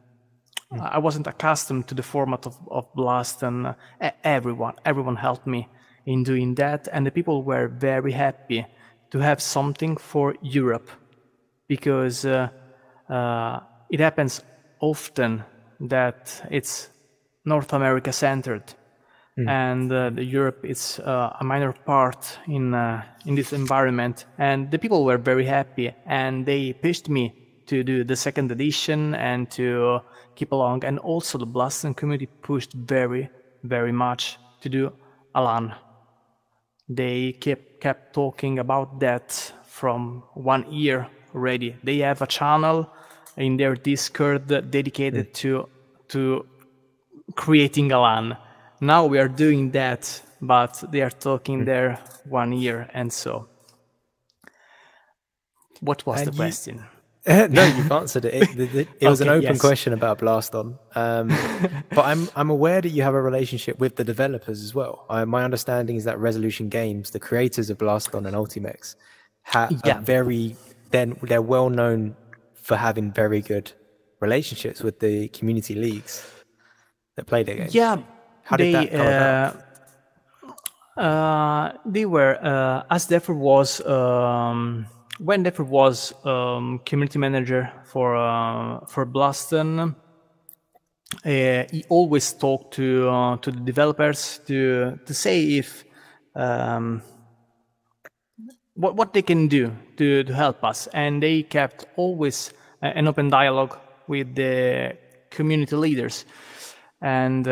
I wasn't accustomed to the format of Blast, and everyone helped me in doing that. And the people were very happy to have something for Europe, because it happens often that it's North America centered, and the Europe is a minor part in this environment. And the people were very happy, and they pushed me to do the second edition and to keep along. And also the Blaston community pushed very, very much to do a LAN. They kept talking about that from 1 year already. They have a channel in their Discord dedicated to creating a LAN. Now we are doing that, but they are talking there 1 year, and so. What was the question? No, you've answered it. It was an open yes. question about Blaston. But I'm aware that you have a relationship with the developers as well. My understanding is that Resolution Games, the creators of Blaston and Ultimex, they're well known for having very good relationships with the community leagues that play their games. Yeah, how did that come about? They were as Deffer was when Deffer was community manager for Blaston. He always talked to the developers to say if what they can do to help us, and they kept always an open dialogue with the community leaders, and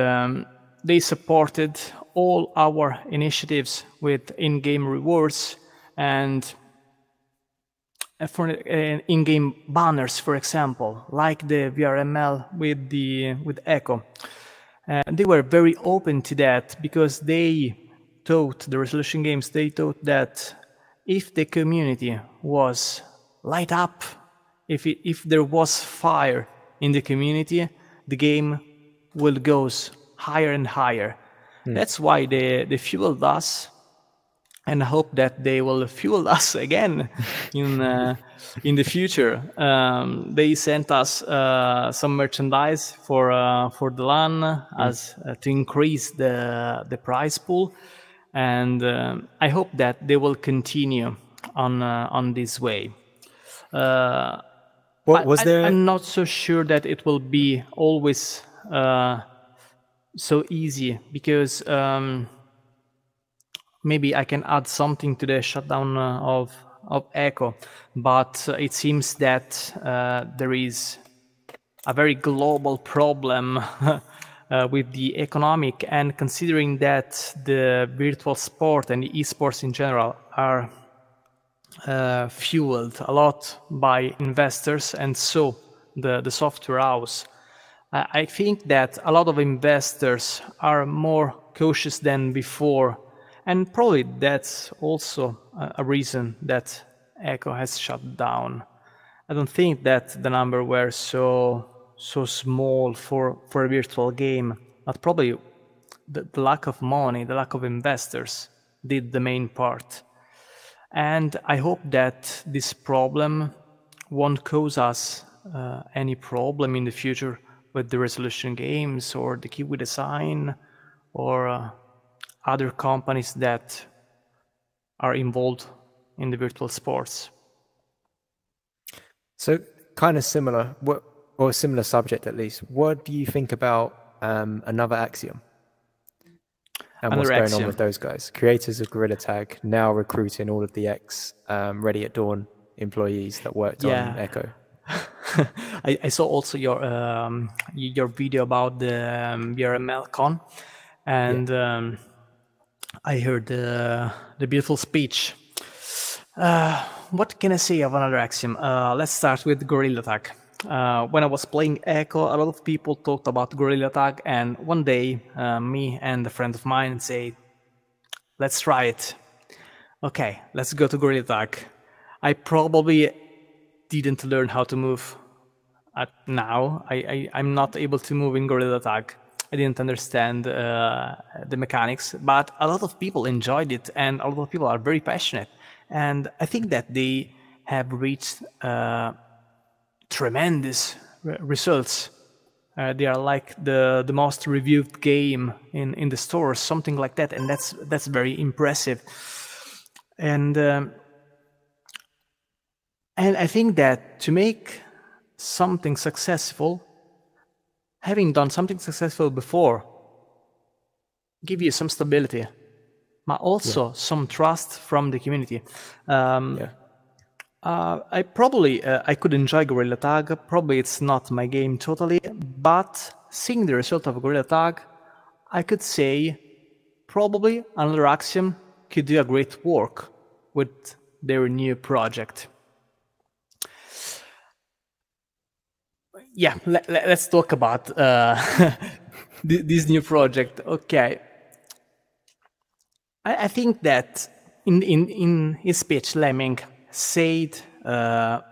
they supported all our initiatives with in-game rewards and for in-game banners, for example, like the VRML with Echo. They were very open to that because they thought, the Resolution Games, they thought that if the community was light up, if there was fire in the community, the game will go higher and higher. That's why they fueled us, and I hope that they will fuel us again in the future. They sent us some merchandise for the LAN as to increase the prize pool, and I hope that they will continue on this way. I'm not so sure that it will be always so easy, because maybe I can add something to the shutdown of Echo, but it seems that there is a very global problem with the economic, and considering that the virtual sport and the esports in general are fueled a lot by investors, and so the software house. I think that a lot of investors are more cautious than before, and probably that's also a reason that Echo has shut down. I don't think that the number were so small for a virtual game, but probably the lack of money, the lack of investors did the main part. And I hope that this problem won't cause us any problem in the future with the Resolution Games or the Kiwi Design or other companies that are involved in the virtual sports. So kind of similar, or a similar subject at least. What do you think about Another Axiom? And what's going on with those guys? Creators of Gorilla Tag now recruiting all of the Ready at Dawn employees that worked on Echo. I saw also your video about the VRML Con, and I heard the beautiful speech. What can I say of Another Axiom? Let's start with Gorilla Tag. When I was playing Echo, a lot of people talked about Gorilla Tag, and one day me and a friend of mine say, let's try it. Okay, let's go to Gorilla Tag. I probably didn't learn how to move now. I'm not able to move in Gorilla Tag. I didn't understand the mechanics, but a lot of people enjoyed it, and a lot of people are very passionate. And I think that they have reached tremendous results. They are like the most reviewed game in the stores, something like that, and that's very impressive. And I think that to make something successful having done something successful before give you some stability, but also some trust from the community. I probably I could enjoy Gorilla Tag. Probably it's not my game totally, but seeing the result of Gorilla Tag, I could say probably another Axiom could do a great work with their new project. Yeah, let's talk about this new project. Okay, I think that in his speech, Lemming said a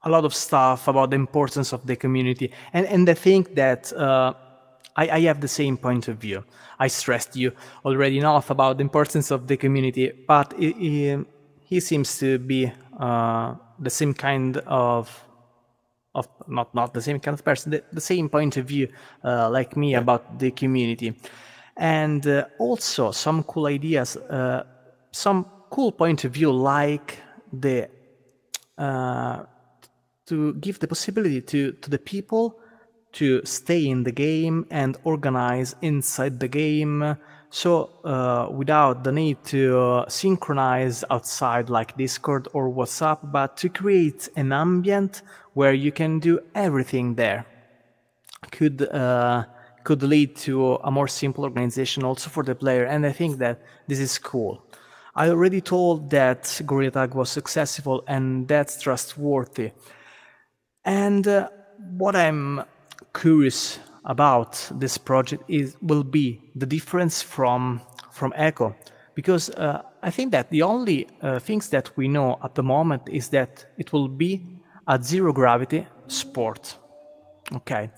lot of stuff about the importance of the community, and I think that I have the same point of view. I stressed you already enough about the importance of the community, but he seems to be the same kind of not the same kind of person, the same point of view like me about the community, and also some cool ideas, some cool point of view, like the to give the possibility to the people to stay in the game and organize inside the game, so without the need to synchronize outside like Discord or WhatsApp, but to create an ambient where you can do everything there. Could lead to a more simple organization also for the player, and I think that this is cool. I already told that Gorilla Tag was successful, and that's trustworthy. And what I'm curious about this project will be the difference from Echo, because I think that the only things that we know at the moment is that it will be a zero gravity sport. Okay,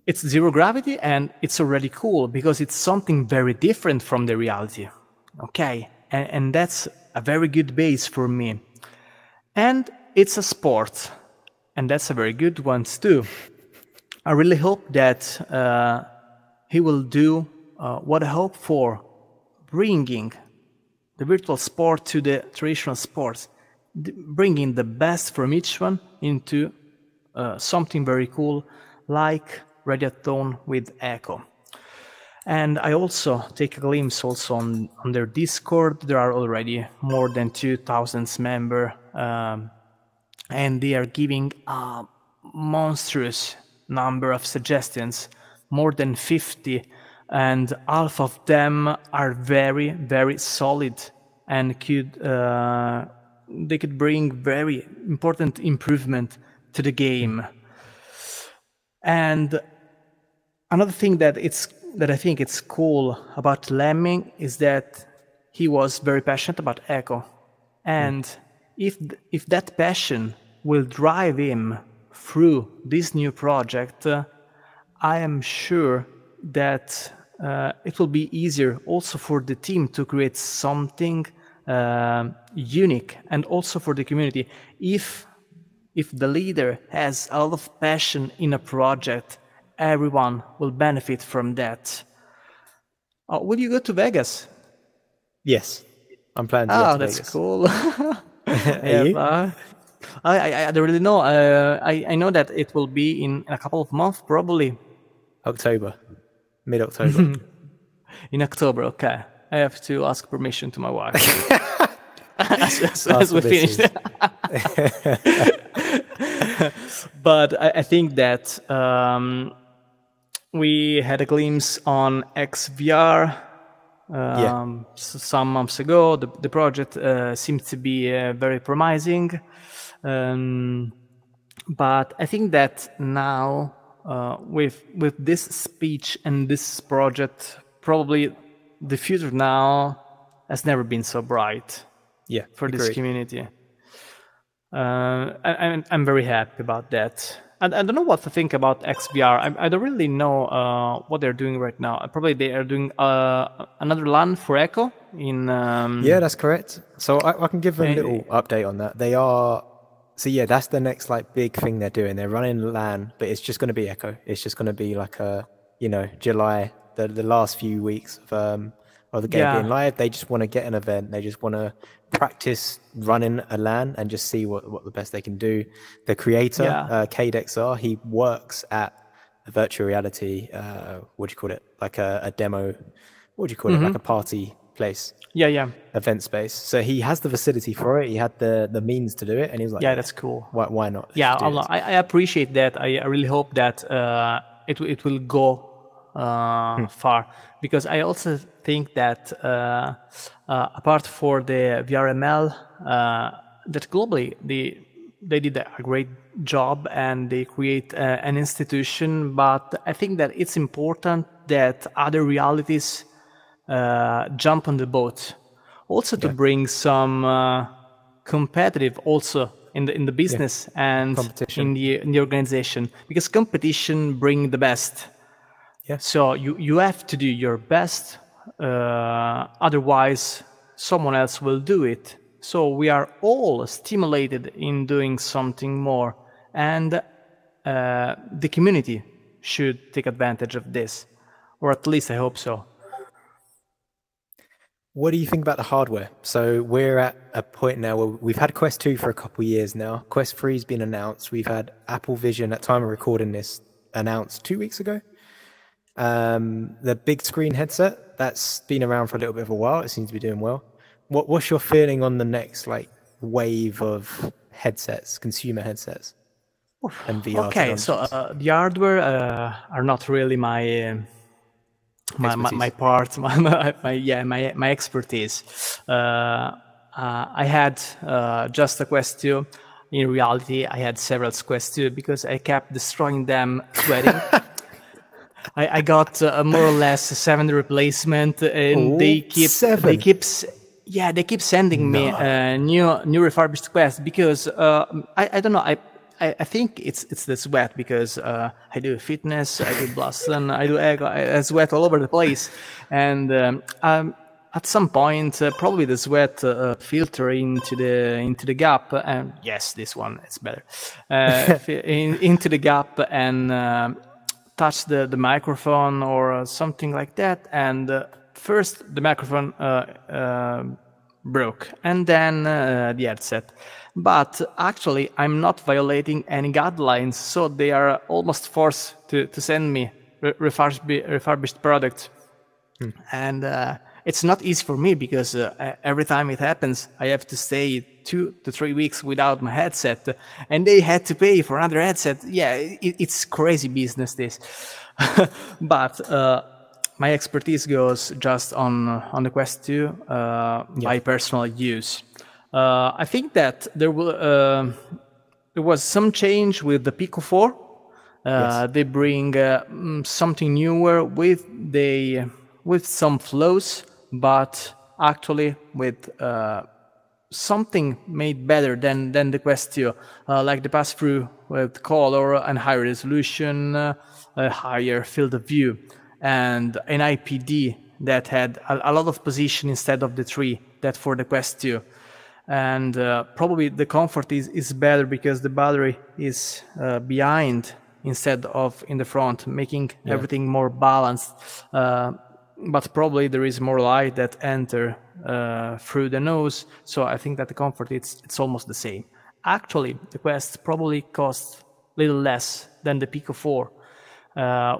it's zero gravity, and it's already cool because it's something very different from the reality. Okay, and that's a very good base for me. And it's a sport, and that's a very good one too. I really hope that he will do what I hope for, bringing the virtual sport to the traditional sports, bringing the best from each one into something very cool like Radiaton with Echo. And I also take a glimpse also on their Discord. There are already more than 2,000 members, and they are giving a monstrous number of suggestions, more than 50, and half of them are very, very solid and they could bring very important improvement to the game. And another thing that I think it's cool about Lemming is that he was very passionate about Echo, and if that passion will drive him through this new project, I am sure that it will be easier also for the team to create something unique, and also for the community. If the leader has a lot of passion in a project, everyone will benefit from that. Will you go to Vegas? Yes, I'm planning to go to that's Vegas. cool. I don't really know. I know that it will be in a couple of months, probably. October, mid-October. In October, okay. I have to ask permission to my wife. as we finish. But I think that we had a glimpse on XVR some months ago. The project seems to be very promising. But I think that now with this speech and this project, probably the future now has never been so bright. Yeah, for this community. I'm very happy about that. And I don't know what to think about XVR. I don't really know what they're doing right now. Probably they are doing another LAN for Echo in. Yeah, that's correct. So I can give a little update on that. They are. So yeah, that's the next like big thing they're doing. They're running LAN, but it's just going to be Echo. It's just going to be like July, the last few weeks of the game being live. They just want to get an event. They just want to practice running a LAN and just see what the best they can do. The creator, KDXR, he works at a virtual reality, what do you call it? Like a demo, what do you call it? Like a party place. Event space. So he has the facility for it. He had the means to do it, and he was like, that's cool. Why not? Yeah, I appreciate that. I really hope that it will go far, because I also think that apart for the VRML, that globally they did a great job and they create an institution. But I think that it's important that other realities jump on the boat, also to bring some competitive also in the business and in the organization, because competition bring the best. So you have to do your best, otherwise someone else will do it. So we are all stimulated in doing something more, and the community should take advantage of this, or at least I hope so. What do you think about the hardware? So we're at a point now where we've had Quest 2 for a couple of years now. Quest 3 has been announced. We've had Apple Vision, at time of recording this, announced 2 weeks ago. The big screen headset, that's been around for a little bit of a while. It seems to be doing well. What's your feeling on the next wave of headsets, consumer headsets, and VR? Okay, so the hardware are not really my part, my expertise. I had just a Quest 2. In reality, I had several Quest 2 because I kept destroying them, sweating. I got more or less a 7 replacement, and they keep sending me new refurbished Quest, because I don't know, I think it's the sweat, because I do fitness, I do Boston, I do ego, I sweat all over the place, and at some point probably the sweat filter into the gap, and yes, this one is better, into the gap, and touch the microphone or something like that, and first the microphone broke, and then the headset. But actually I'm not violating any guidelines, so they are almost forced to send me refurbished product. And it's not easy for me, because every time it happens I have to stay 2 to 3 weeks without my headset, and they had to pay for another headset. It's crazy business, this. But my expertise goes just on the Quest 2 by personal use. I think that there was some change with the Pico 4. They bring something newer with some flows, but actually with something made better than the Quest 2, like the pass-through with color and higher resolution, a higher field of view, and an IPD that had a lot of position instead of the 3 that for the Quest 2. And probably the comfort is better, because the battery is behind instead of in the front, making everything more balanced. But probably there is more light that enter through the nose, so I think that the comfort it's almost the same. Actually, the Quest probably costs a little less than the Pico 4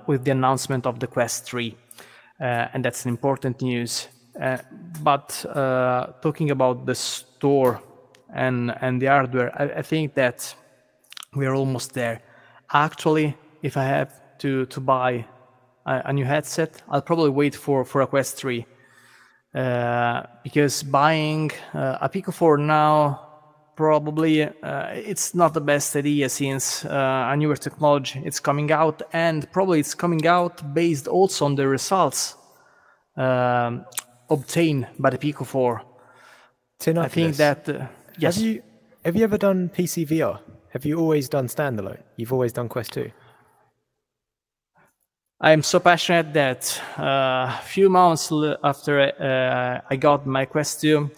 with the announcement of the Quest 3, and that's an important news. But talking about the store and the hardware, I think that we are almost there. Actually, if I have to buy a new headset, I'll probably wait for a Quest 3, because buying a Pico 4 now, probably it's not the best idea, since a newer technology it's coming out, and probably it's coming out based also on the results obtained by the Pico 4. I think that yes. Have you ever done PC VR? Have you always done standalone? You've always done Quest 2? I'm so passionate that a few months after I got my Quest 2,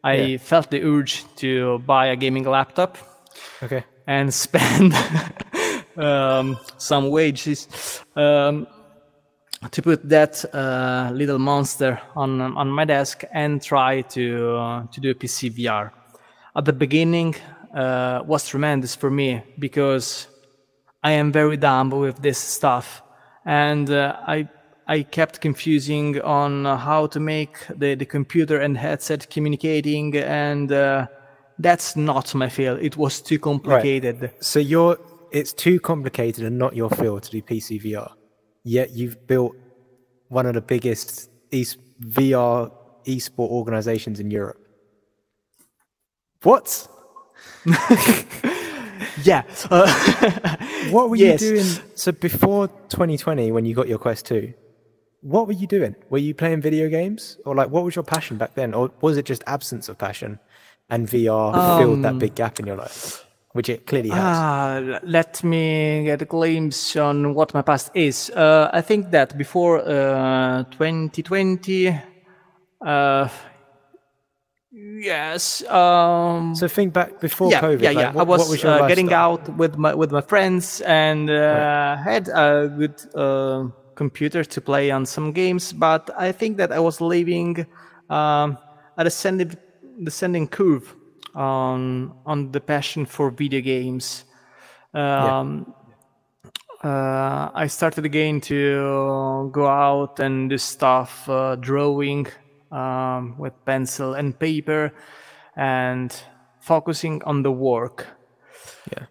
I felt the urge to buy a gaming laptop and spend some wages. to put that little monster on my desk and try to do PC VR. At the beginning, was tremendous for me because I am very dumb with this stuff, and I kept confusing on how to make the computer and headset communicating, and that's not my field. It was too complicated. Right. So it's too complicated and not your field to do PC VR. Yet you've built one of the biggest VR esport organizations in Europe. What? Yeah. What were you doing? So before 2020, when you got your Quest 2, what were you doing? Were you playing video games? Or like, what was your passion back then? Or was it just absence of passion and VR filled that big gap in your life? Which it clearly has. Let me get a glimpse on what my past is. I think that before 2020, yes. So think back before COVID. Yeah. What was your I was getting lifestyle? out with my friends and had a good computer to play on some games, but I think that I was living a descending curve on the passion for video games. I started again to go out and do stuff, drawing with pencil and paper, and focusing on the work. Yeah.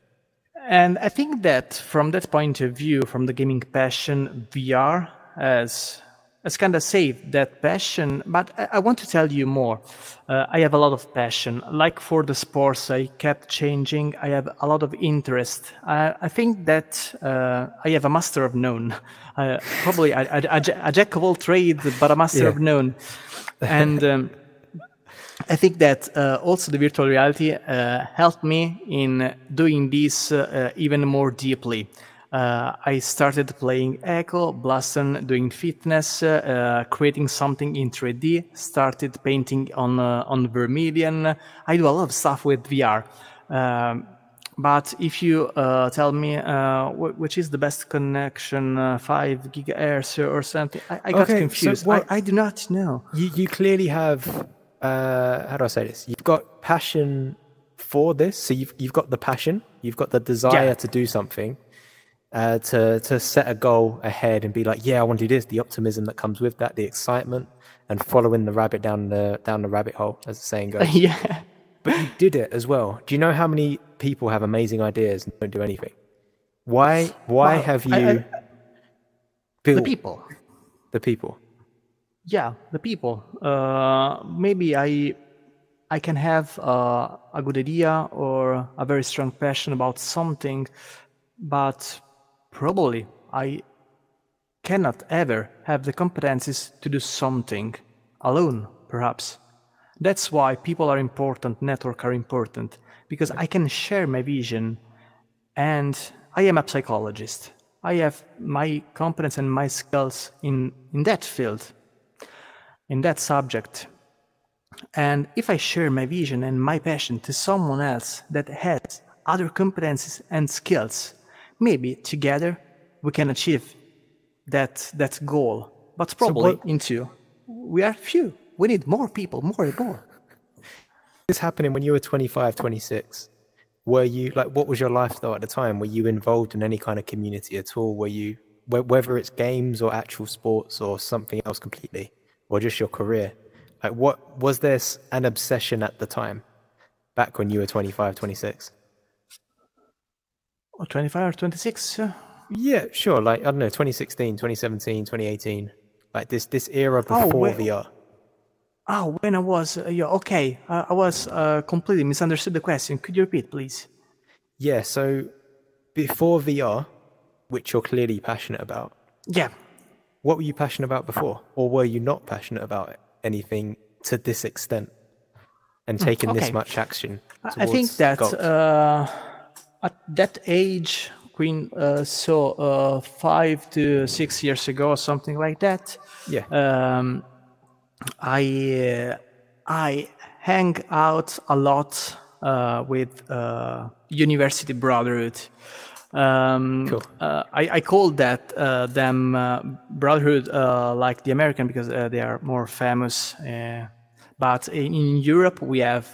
And I think that from that point of view, from the gaming passion, VR has kind of saved that passion. But I want to tell you more. I have a lot of passion. Like for the sports, I kept changing. I have a lot of interest. I think that I have a master of none. Probably a jack of all trades, but a master of none. And I think that also the virtual reality helped me in doing this even more deeply. I started playing Echo, Blaston, doing fitness, creating something in 3D, started painting on Vermilion. I do a lot of stuff with VR. But if you tell me which is the best connection, 5 gigahertz or something, I got confused. So I do not know. You clearly have... how do I say this? You've got passion for this. So you've got the passion, you've got the desire to do something, to set a goal ahead and be like, yeah, I want to do this. The optimism that comes with that, the excitement, and following the rabbit down the rabbit hole, as the saying goes. Yeah. But you did it as well. Do you know how many people have amazing ideas and don't do anything? Why have you built the people? Yeah, the people. Maybe I can have a good idea or a very strong passion about something, but probably I cannot ever have the competencies to do something alone, perhaps. That's why people are important, networks are important, because I can share my vision, and I am a psychologist. I have my competence and my skills in that field, in that subject. And if I share my vision and my passion to someone else that has other competencies and skills, maybe together we can achieve that goal. But probably we are few. We need more people, more and more. This happening when you were 25, 26. Were you, like, what was your lifestyle at the time? Were you involved in any kind of community at all? Were you, whether it's games or actual sports or something else completely, or just your career? Like, what was there an obsession at the time, back when you were 25, 26? Or 25 or 26? Yeah, sure. Like, I don't know, 2016, 2017, 2018. Like this era before VR. Oh, when I was... okay. I was completely misunderstood the question. Could you repeat, please? Yeah, so before VR, which you're clearly passionate about. Yeah. What were you passionate about before? Or were you not passionate about anything to this extent and taking this much action towards I think that goals? At that age, 5 to 6 years ago, or something like that, I hang out a lot with University Brotherhood. Cool. I call that them brotherhood like the American because they are more famous. But in Europe, we have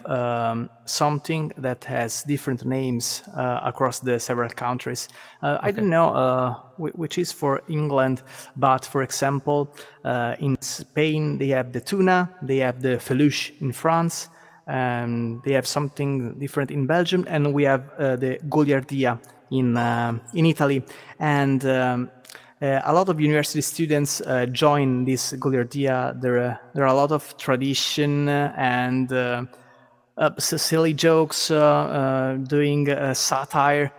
something that has different names across the several countries. I don't know which is for England, but for example, in Spain, they have the tuna, they have the feluche in France, they have something different in Belgium, and we have the goliardia in Italy. And a lot of university students join this goliardia. There are a lot of tradition and silly jokes, doing satire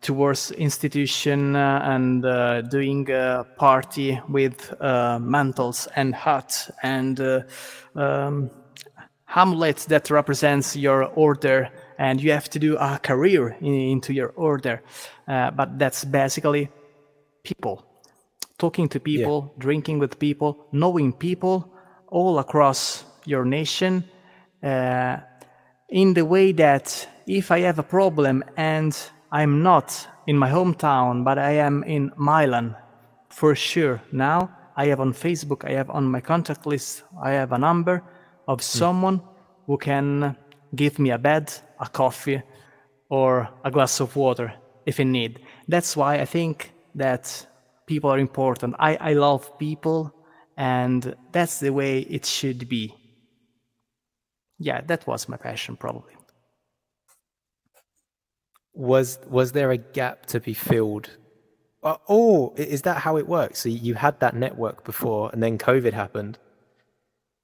towards institution and doing a party with mantles and hats and hamlet that represents your order, and you have to do a career into your order. But that's basically people, talking to people, drinking with people, knowing people all across your nation, in the way that if I have a problem and I'm not in my hometown, but I am in Milan, for sure, now I have on Facebook, I have on my contact list, I have a number of someone who can give me a bed, a coffee, or a glass of water if in need. That's why I think that people are important. I love people, and that's the way it should be. Yeah, that was my passion, probably. Was there a gap to be filled? Oh, is that how it works? So you had that network before, and then COVID happened,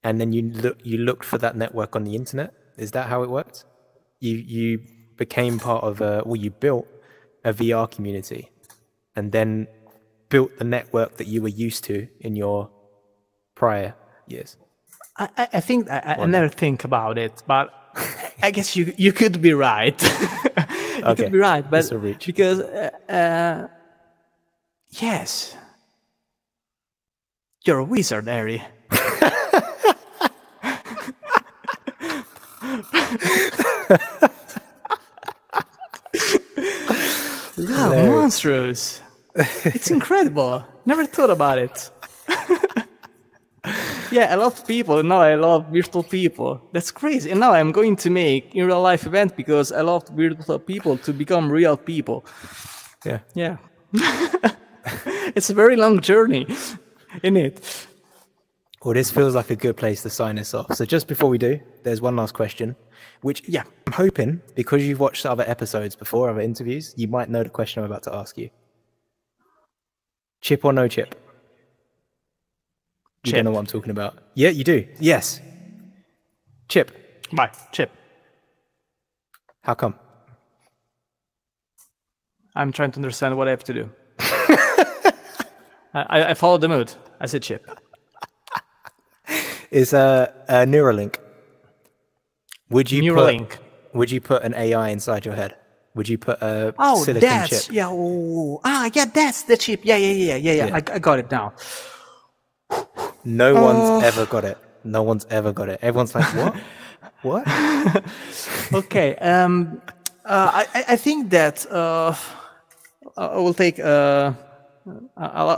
and then you looked for that network on the internet? Is that how it worked? You became part of you built a VR community, and then built the network that you were used to in your prior years? I think I never think about it, but I guess you could be right. You could be right, but because yes, you're a wizard, Harry. Wow, monstrous. It's incredible. Never thought about it. Yeah, I love people, and now I love virtual people. That's crazy. And now I'm going to make in real life event because I love virtual people to become real people. Yeah. Yeah. It's a very long journey, isn't it? Well, this feels like a good place to sign us off. So just before we do, there's one last question, which I'm hoping, because you've watched other episodes before, other interviews, you might know the question I'm about to ask you. Chip or no chip? You don't know what I'm talking about. Yeah, you do. Yes. Chip. Bye. Chip. How come? I'm trying to understand what I have to do. I follow the mood. I said chip. Is a Neuralink. Would you Neuralink. Would you put an AI inside your head? Would you put a silicon chip? Yeah. Oh. Yeah, that's the chip. Yeah. I got it now. No one's ever got it. No one's ever got it. Everyone's like, what? What? Okay. I think that I will take a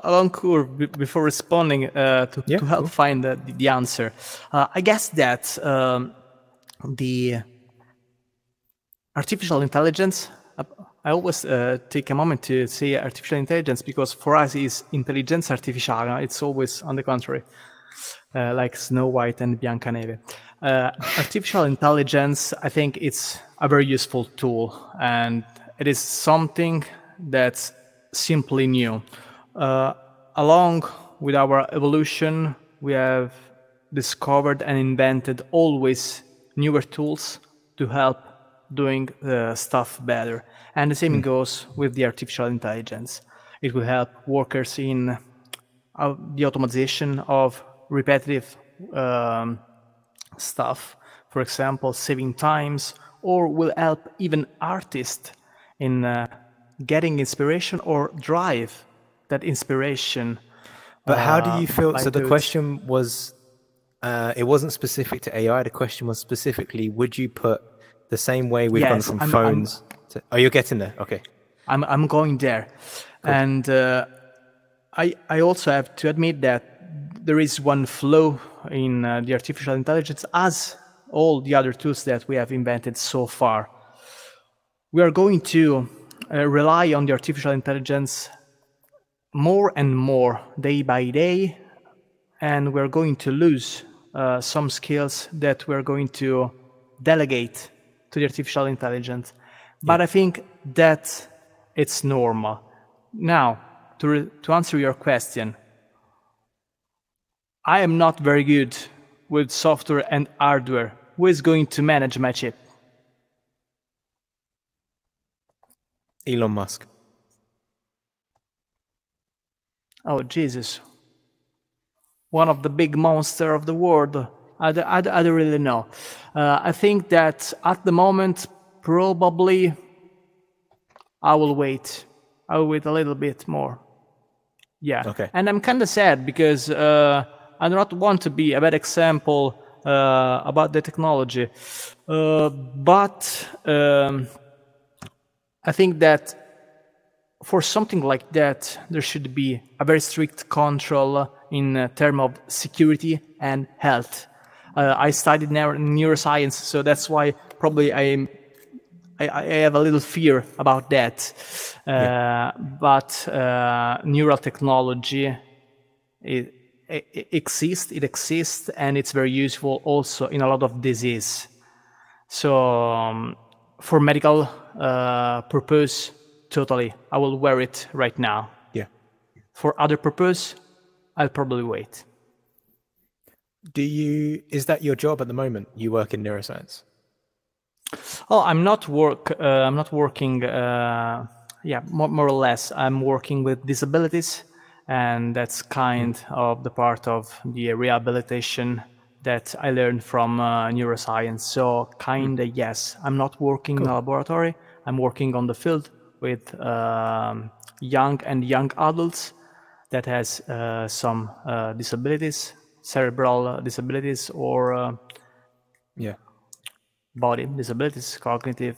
long curve before responding to help find the answer. I guess that the artificial intelligence, I always take a moment to say artificial intelligence because for us it's intelligenza artificiale. It's always on the contrary, like Snow White and Biancaneve. Artificial intelligence, I think it's a very useful tool, and it is something that's simply new. Along with our evolution, we have discovered and invented always newer tools to help doing stuff better. And the same goes with the artificial intelligence. It will help workers in the automation of repetitive stuff, for example, saving times, or will help even artists in getting inspiration or drive that inspiration. But how do you feel? So the question was, it wasn't specific to AI. The question was specifically, would you put the same way we've gone from phones to... Oh, you're getting there. Okay. I'm going there. Cool. And I also have to admit that there is one flaw in the artificial intelligence, as all the other tools that we have invented so far. We are going to rely on the artificial intelligence more and more day by day, and we're going to lose some skills that we're going to delegate to the artificial intelligence. But I think that it's normal. Now, to answer your question, I am not very good with software and hardware. Who is going to manage my chip? Elon Musk. Oh, Jesus. One of the big monsters of the world. I don't really know. I think that at the moment, probably I will wait. I will wait a little bit more. Yeah. Okay. And I'm kind of sad because I do not want to be a bad example about the technology. But I think that for something like that, there should be a very strict control in terms of security and health. I studied neuroscience, so that's why probably I have a little fear about that. But neural technology, it exists, and it's very useful also in a lot of disease. So for medical purpose, totally, I will wear it right now. Yeah. For other purpose, I'll probably wait. Is that your job at the moment? You work in neuroscience? Oh, I'm not working. More or less. I'm working with disabilities, and that's kind of the part of the rehabilitation that I learned from neuroscience. So kinda yes. I'm not working in a laboratory. I'm working on the field with young adults that has some disabilities, cerebral disabilities, or body disabilities, cognitive,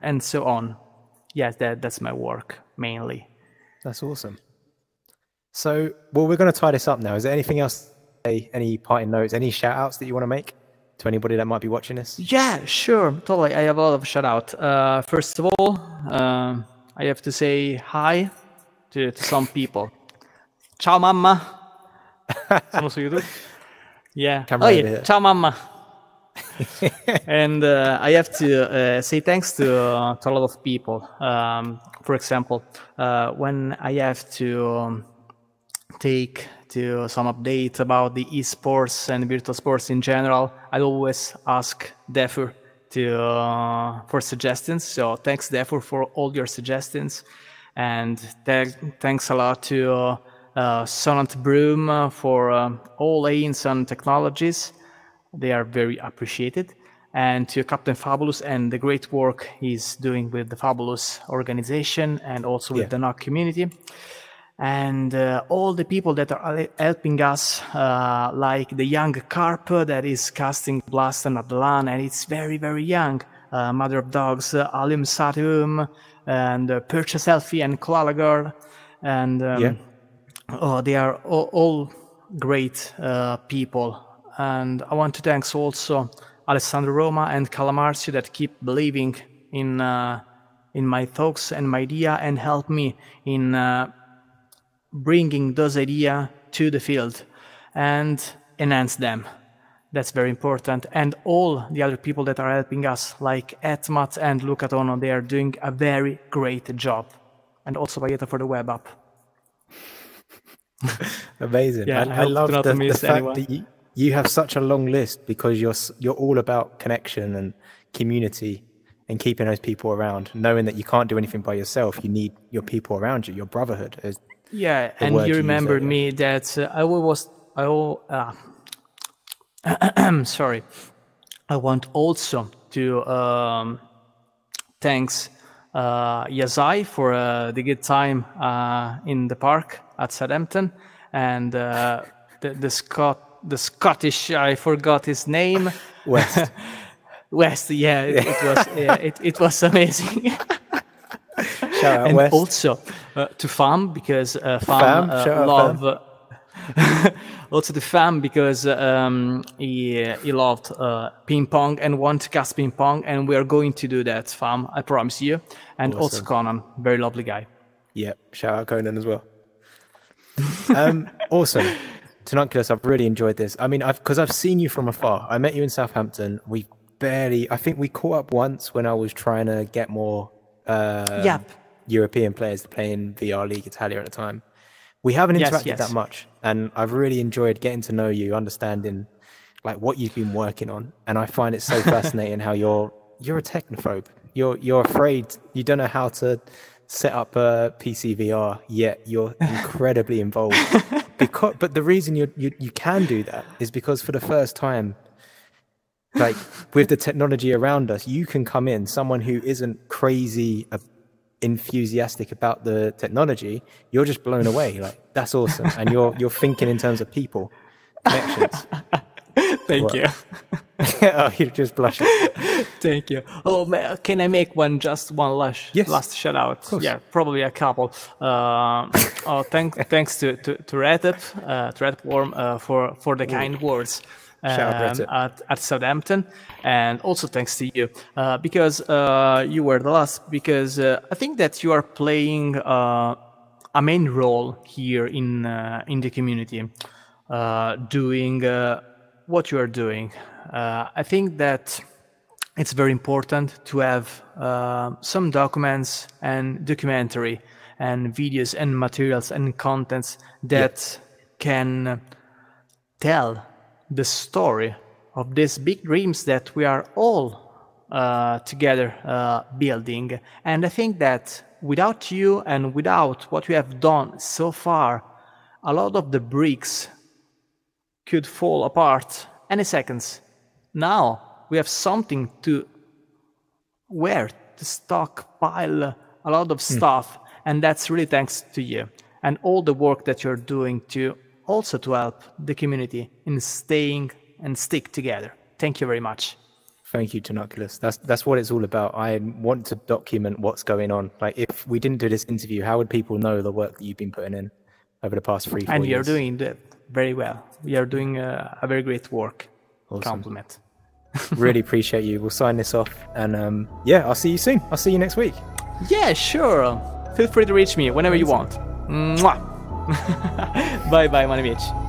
and so on. Yes, that's my work mainly. That's awesome. So, well, we're going to tie this up now. Is there anything else, any parting notes, any shout outs that you want to make to anybody that might be watching this? Yeah, sure, totally. I have a lot of shout out. First of all, I have to say hi to some people. Ciao mamma. Sono su YouTube. Yeah. Ciao mamma. And I have to say thanks to a lot of people. For example, when I have to take to some update about the esports and virtual sports in general, I always ask Defur for suggestions. So thanks Defur for all your suggestions, and thanks a lot to Sonant Broom for all aims on technologies. They are very appreciated. And to Captain Fabulous and the great work he's doing with the Fabulous organization and also with the NOC community. And all the people that are helping us, like the young Carp that is casting Blast and Adlan, and it's very, very young. Mother of Dogs, Alim Satum, and Percha Selfie and Koala Girl. And they are all great people. And I want to thank also Alessandro Roma and Calamarcio that keep believing in my thoughts and my idea and help me in bringing those ideas to the field and enhance them. That's very important. And all the other people that are helping us, like Etmat and Luca Tono, they are doing a very great job. And also Valletta for the web app. Amazing. Yeah, I love the fact that you have such a long list, because you're all about connection and community and keeping those people around, knowing that you can't do anything by yourself. You need your people around you, your brotherhood. Yeah, and you remembered me that sorry. I want also to thanks Yazai for the good time in the park at Southampton, and the Scottish, I forgot his name. West, yeah, it was amazing. Shout out And West. also to Fam, because Fam Fam, shout out love. Fam. Also to Fam, because he loved ping pong and want to cast ping pong, and we are going to do that, Fam. I promise you. And also Awesome. Conan, very lovely guy. Yep, shout out Conan as well. Awesome. Tununculus, I've really enjoyed this. I mean, because I've seen you from afar. I met you in Southampton. I think we caught up once when I was trying to get more European players to play in VR League Italia at the time. We haven't interacted that much, and I've really enjoyed getting to know you, understanding like what you've been working on. And I find it so fascinating how you're a technophobe. You're afraid, you don't know how to set up a PC VR, yet you're incredibly involved. But the reason you can do that is because for the first time, like with the technology around us, you can come in, someone who isn't crazy enthusiastic about the technology, you're just blown away. Like, that's awesome. And you're thinking in terms of people, connections. Thank you. Oh, you're just blushing. Thank you. Oh man, can I make one last shout out? Yeah, probably a couple. Thanks to Redep Worm for the kind words at Southampton, and also thanks to you because you were the last. Because I think that you are playing a main role here in the community, doing what you are doing. I think that it's very important to have some documents and documentary and videos and materials and contents that can tell the story of these big dreams that we are all together building. And I think that without you and without what we have done so far, a lot of the bricks could fall apart any seconds. Now we have something to stockpile a lot of stuff, and that's really thanks to you and all the work that you're doing to help the community in staying and stick together. Thank you very much. Thank you, Tununculus. That's what it's all about. I want to document what's going on. Like, if we didn't do this interview, how would people know the work that you've been putting in over the past 3-4 years? And you're doing that very well. You're doing a very great work. Awesome. Compliment. Really appreciate you. We'll sign this off, and I'll see you soon. I'll see you next week. Yeah, sure. Feel free to reach me whenever you want. Mwah. Bye bye, mani amici.